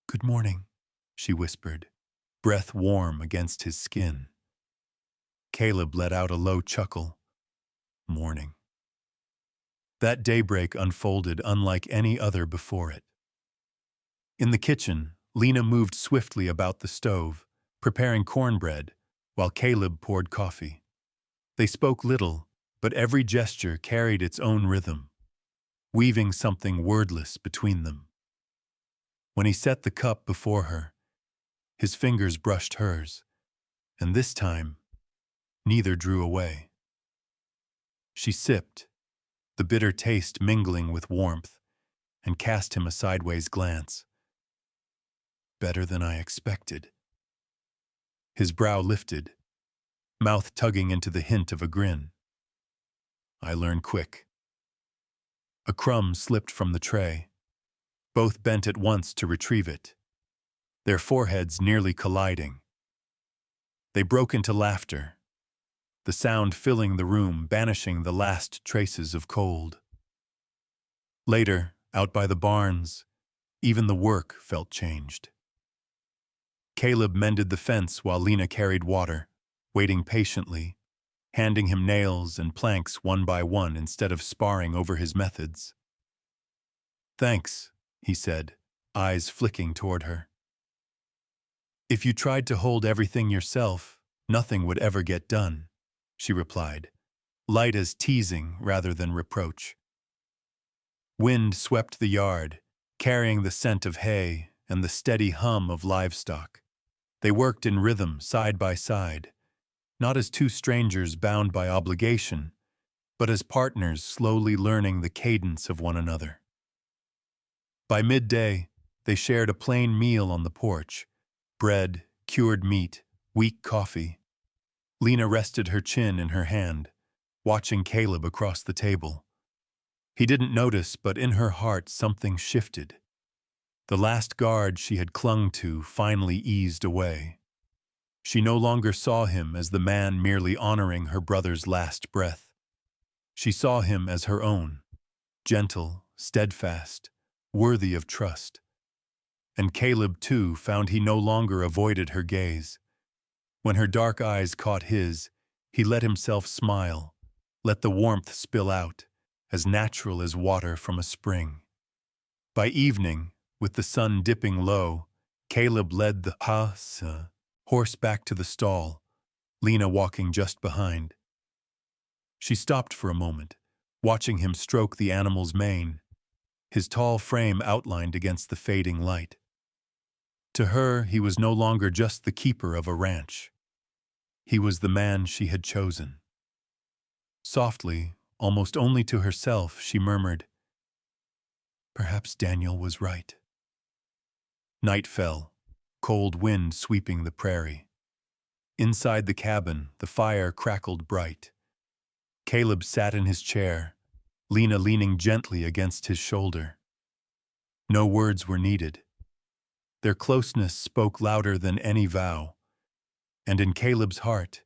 "Good morning," she whispered, breath warm against his skin. Caleb let out a low chuckle. Morning. That daybreak unfolded unlike any other before it. In the kitchen, Lena moved swiftly about the stove, preparing cornbread, while Caleb poured coffee. They spoke little, but every gesture carried its own rhythm, weaving something wordless between them. When he set the cup before her, his fingers brushed hers, and this time, neither drew away. She sipped, the bitter taste mingling with warmth, and cast him a sideways glance. "Better than I expected." His brow lifted, mouth tugging into the hint of a grin. "I learn quick." A crumb slipped from the tray. Both bent at once to retrieve it, their foreheads nearly colliding. They broke into laughter, the sound filling the room, banishing the last traces of cold. Later, out by the barns, even the work felt changed. Caleb mended the fence while Lena carried water, waiting patiently, handing him nails and planks one by one instead of sparring over his methods. "Thanks," he said, eyes flicking toward her. "If you tried to hold everything yourself, nothing would ever get done," she replied, light as teasing rather than reproach. Wind swept the yard, carrying the scent of hay and the steady hum of livestock. They worked in rhythm, side by side, not as two strangers bound by obligation, but as partners slowly learning the cadence of one another. By midday, they shared a plain meal on the porch: bread, cured meat, weak coffee. Lena rested her chin in her hand, watching Caleb across the table. He didn't notice, but in her heart something shifted. The last guard she had clung to finally eased away. She no longer saw him as the man merely honoring her brother's last breath. She saw him as her own, gentle, steadfast, worthy of trust. And Caleb, too, found he no longer avoided her gaze. When her dark eyes caught his, he let himself smile, let the warmth spill out, as natural as water from a spring. By evening, with the sun dipping low, Caleb led the horse back to the stall, Lena walking just behind. She stopped for a moment, watching him stroke the animal's mane, his tall frame outlined against the fading light. To her, he was no longer just the keeper of a ranch. He was the man she had chosen. Softly, almost only to herself, she murmured, "Perhaps Daniel was right." Night fell, cold wind sweeping the prairie. Inside the cabin, the fire crackled bright. Caleb sat in his chair, Lena leaning gently against his shoulder. No words were needed. Their closeness spoke louder than any vow. And in Caleb's heart,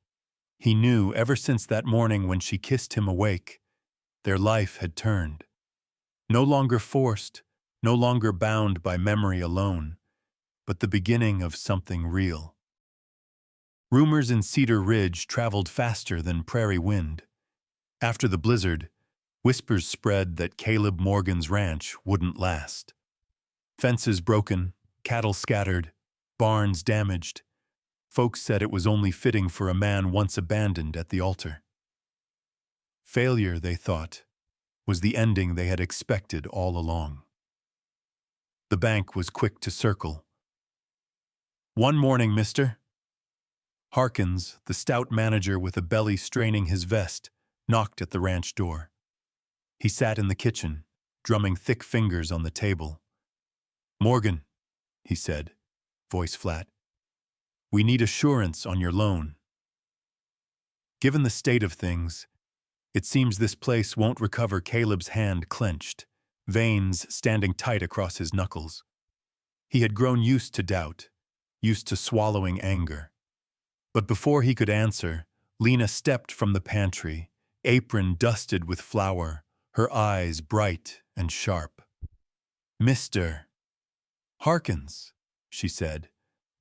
he knew ever since that morning when she kissed him awake, their life had turned. No longer forced, no longer bound by memory alone, but the beginning of something real. Rumors in Cedar Ridge traveled faster than prairie wind. After the blizzard, whispers spread that Caleb Morgan's ranch wouldn't last. Fences broken, cattle scattered, barns damaged. Folks said it was only fitting for a man once abandoned at the altar. Failure, they thought, was the ending they had expected all along. The bank was quick to circle. "One morning, mister." Harkins, the stout manager with a belly straining his vest, knocked at the ranch door. He sat in the kitchen, drumming thick fingers on the table. "Morgan," he said, voice flat, "we need assurance on your loan. Given the state of things, it seems this place won't recover." Caleb's hand clenched, veins standing tight across his knuckles. He had grown used to doubt, used to swallowing anger. But before he could answer, Lena stepped from the pantry, apron dusted with flour, her eyes bright and sharp. "Mr. Harkins," she said,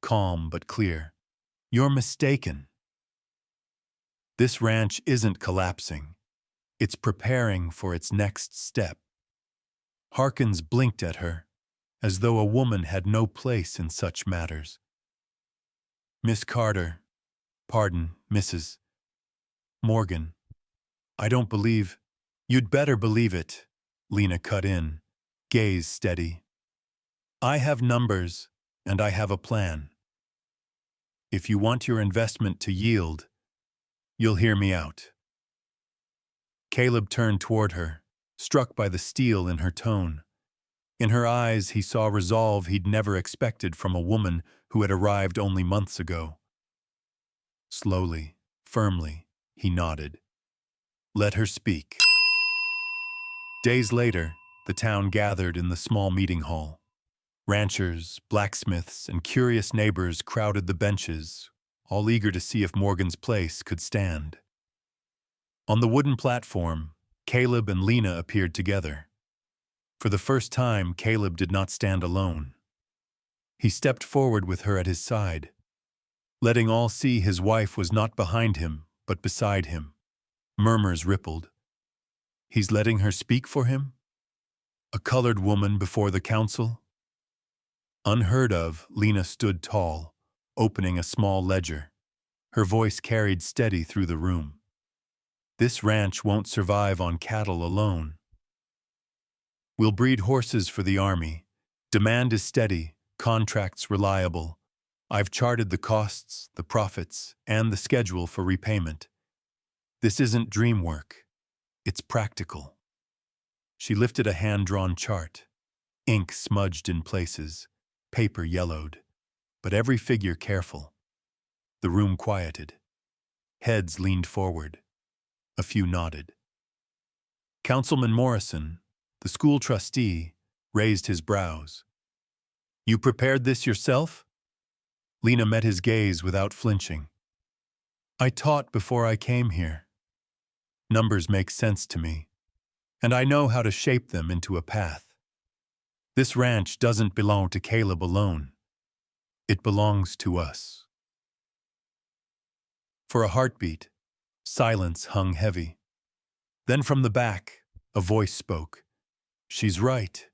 calm but clear, "you're mistaken. This ranch isn't collapsing. It's preparing for its next step." Harkins blinked at her, as though a woman had no place in such matters. "Miss Carter, pardon, Mrs. Morgan, I don't believe—" "You'd better believe it," Lena cut in, gaze steady. "I have numbers, and I have a plan. If you want your investment to yield, you'll hear me out." Caleb turned toward her, struck by the steel in her tone. In her eyes, he saw resolve he'd never expected from a woman who had arrived only months ago. Slowly, firmly, he nodded. Let her speak. Days later, the town gathered in the small meeting hall. Ranchers, blacksmiths, and curious neighbors crowded the benches, all eager to see if Morgan's place could stand. On the wooden platform, Caleb and Lena appeared together. For the first time, Caleb did not stand alone. He stepped forward with her at his side, letting all see his wife was not behind him, but beside him. Murmurs rippled. He's letting her speak for him? A colored woman before the council? Unheard of, Lena stood tall, opening a small ledger. Her voice carried steady through the room. This ranch won't survive on cattle alone. We'll breed horses for the army. Demand is steady, contracts reliable. I've charted the costs, the profits, and the schedule for repayment. This isn't dream work. It's practical. She lifted a hand-drawn chart. Ink smudged in places, paper yellowed, but every figure careful. The room quieted. Heads leaned forward. A few nodded. Councilman Morrison, the school trustee, raised his brows. You prepared this yourself? Lena met his gaze without flinching. I taught before I came here. Numbers make sense to me, and I know how to shape them into a path. This ranch doesn't belong to Caleb alone. It belongs to us. For a heartbeat, silence hung heavy. Then from the back, a voice spoke. She's right.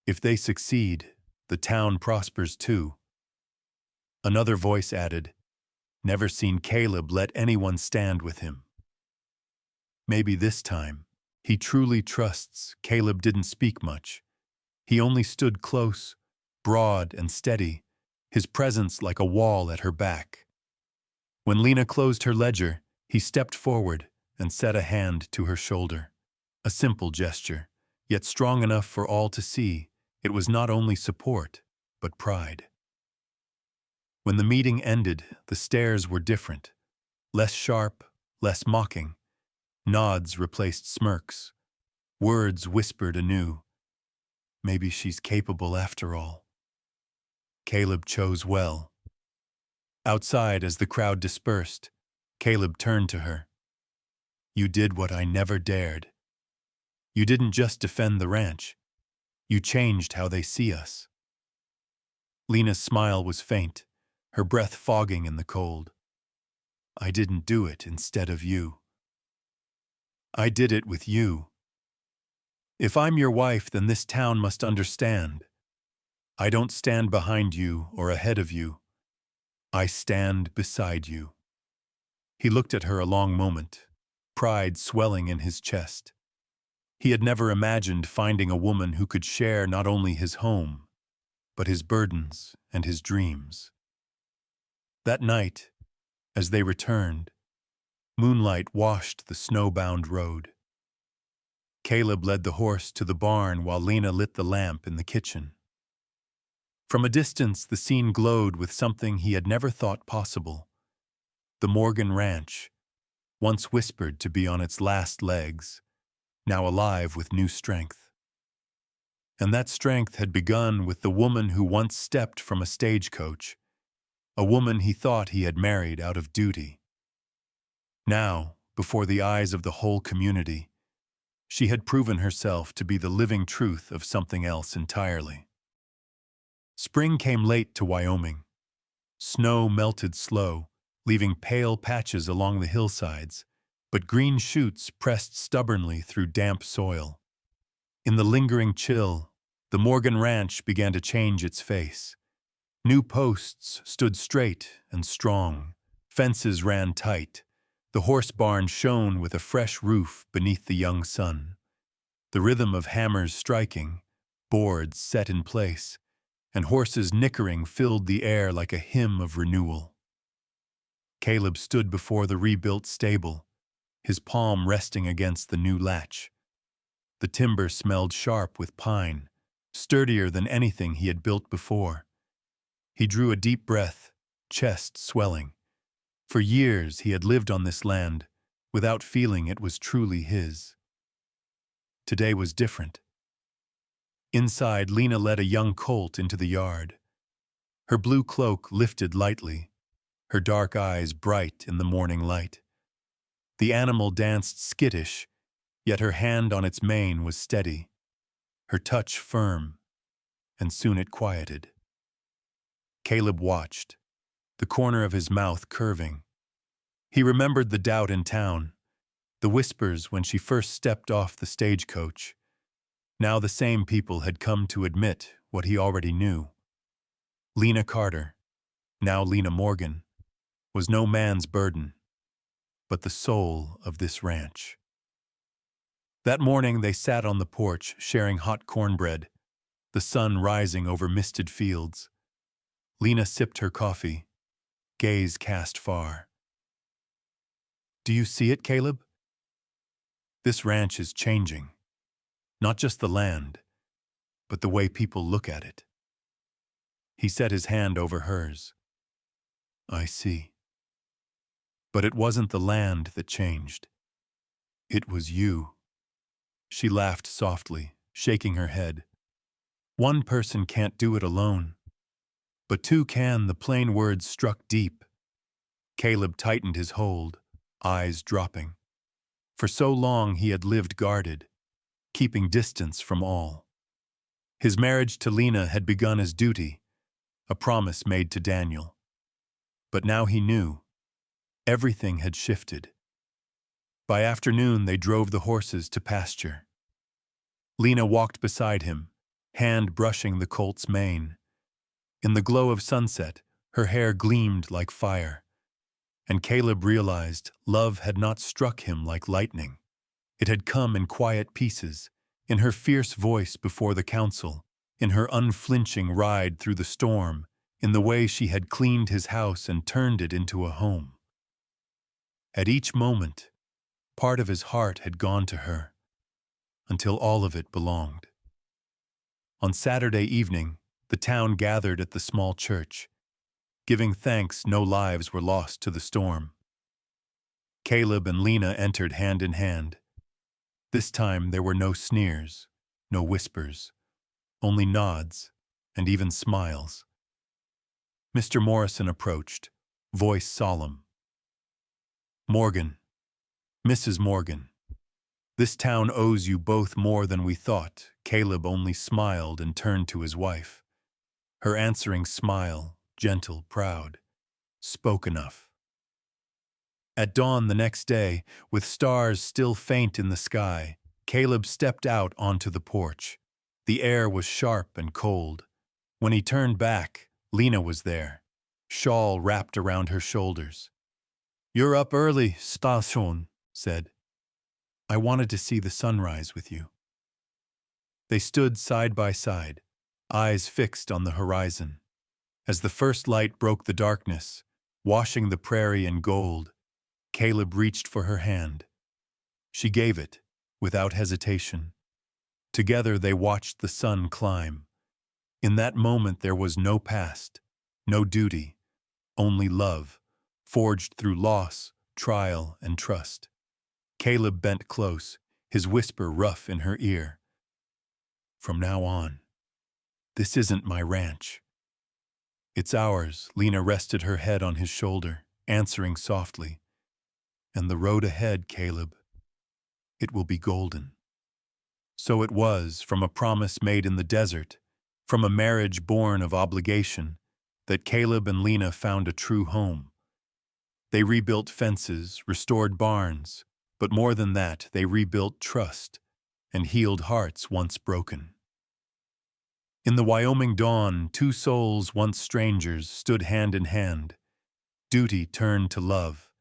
If they succeed, the town prospers too. Another voice added, never seen Caleb let anyone stand with him. Maybe this time, he truly trusts. Caleb didn't speak much. He only stood close, broad and steady, his presence like a wall at her back. When Lena closed her ledger, he stepped forward and set a hand to her shoulder. A simple gesture, yet strong enough for all to see. It was not only support, but pride. When the meeting ended, the stares were different. Less sharp, less mocking. Nods replaced smirks. Words whispered anew. Maybe she's capable after all. Caleb chose well. Outside, as the crowd dispersed, Caleb turned to her. You did what I never dared. You didn't just defend the ranch. You changed how they see us. Lena's smile was faint, her breath fogging in the cold. I didn't do it instead of you. I did it with you. If I'm your wife, then this town must understand. I don't stand behind you or ahead of you. I stand beside you. He looked at her a long moment, pride swelling in his chest. He had never imagined finding a woman who could share not only his home, but his burdens and his dreams. That night, as they returned, moonlight washed the snowbound road. Caleb led the horse to the barn while Lena lit the lamp in the kitchen. From a distance, the scene glowed with something he had never thought possible. The Morgan Ranch, once whispered to be on its last legs, now alive with new strength. And that strength had begun with the woman who once stepped from a stagecoach, a woman he thought he had married out of duty. Now, before the eyes of the whole community, she had proven herself to be the living truth of something else entirely. Spring came late to Wyoming. Snow melted slow, leaving pale patches along the hillsides, but green shoots pressed stubbornly through damp soil. In the lingering chill, the Morgan Ranch began to change its face. New posts stood straight and strong. Fences ran tight. The horse barn shone with a fresh roof beneath the young sun. The rhythm of hammers striking, boards set in place, and horses nickering filled the air like a hymn of renewal. Caleb stood before the rebuilt stable, his palm resting against the new latch. The timber smelled sharp with pine, sturdier than anything he had built before. He drew a deep breath, chest swelling. For years he had lived on this land, without feeling it was truly his. Today was different. Inside, Lena led a young colt into the yard. Her blue cloak lifted lightly, her dark eyes bright in the morning light. The animal danced skittish, yet her hand on its mane was steady, her touch firm, and soon it quieted. Caleb watched, the corner of his mouth curving. He remembered the doubt in town, the whispers when she first stepped off the stagecoach. Now the same people had come to admit what he already knew. Lena Carter, now Lena Morgan, was no man's burden, but the soul of this ranch. That morning they sat on the porch, sharing hot cornbread, the sun rising over misted fields. Lena sipped her coffee, gaze cast far. "Do you see it, Caleb? This ranch is changing. Not just the land, but the way people look at it." He set his hand over hers. "I see." But it wasn't the land that changed. It was you. She laughed softly, shaking her head. One person can't do it alone. But two can. The plain words struck deep. Caleb tightened his hold, eyes dropping. For so long he had lived guarded, keeping distance from all. His marriage to Lena had begun as duty, a promise made to Daniel. But now he knew. Everything had shifted. By afternoon they drove the horses to pasture. Lena walked beside him, hand brushing the colt's mane. In the glow of sunset, her hair gleamed like fire. And Caleb realized love had not struck him like lightning. It had come in quiet pieces, in her fierce voice before the council, in her unflinching ride through the storm, in the way she had cleaned his house and turned it into a home. At each moment, part of his heart had gone to her, until all of it belonged. On Saturday evening, the town gathered at the small church, giving thanks no lives were lost to the storm. Caleb and Lena entered hand in hand. This time there were no sneers, no whispers, only nods and even smiles. Mr. Morrison approached, voice solemn. "Morgan, Mrs. Morgan, this town owes you both more than we thought." Caleb only smiled and turned to his wife. Her answering smile, gentle, proud, spoke enough. At dawn the next day, with stars still faint in the sky, Caleb stepped out onto the porch. The air was sharp and cold. When he turned back, Lena was there, shawl wrapped around her shoulders. "You're up early, Station," said. "I wanted to see the sunrise with you." They stood side by side, eyes fixed on the horizon. As the first light broke the darkness, washing the prairie in gold, Caleb reached for her hand. She gave it, without hesitation. Together they watched the sun climb. In that moment there was no past, no duty, only love, forged through loss, trial, and trust. Caleb bent close, his whisper rough in her ear. "From now on, this isn't my ranch. It's ours." Lena rested her head on his shoulder, answering softly. "And the road ahead, Caleb, it will be golden." So it was, from a promise made in the desert, from a marriage born of obligation, that Caleb and Lena found a true home. They rebuilt fences, restored barns, but more than that, they rebuilt trust and healed hearts once broken. In the Wyoming dawn, two souls once strangers stood hand in hand. Duty turned to love.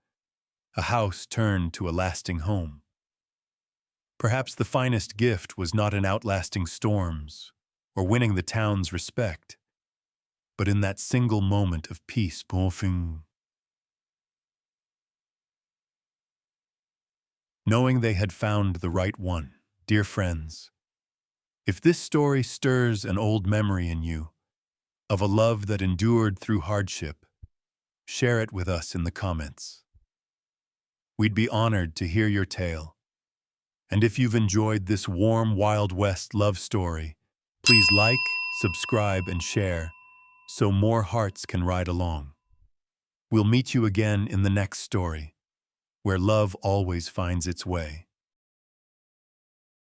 A house turned to a lasting home. Perhaps the finest gift was not in outlasting storms or winning the town's respect, but in that single moment of peace. Knowing they had found the right one. Dear friends, if this story stirs an old memory in you of a love that endured through hardship, share it with us in the comments. We'd be honored to hear your tale. And if you've enjoyed this warm Wild West love story, please like, subscribe, and share so more hearts can ride along. We'll meet you again in the next story, where love always finds its way.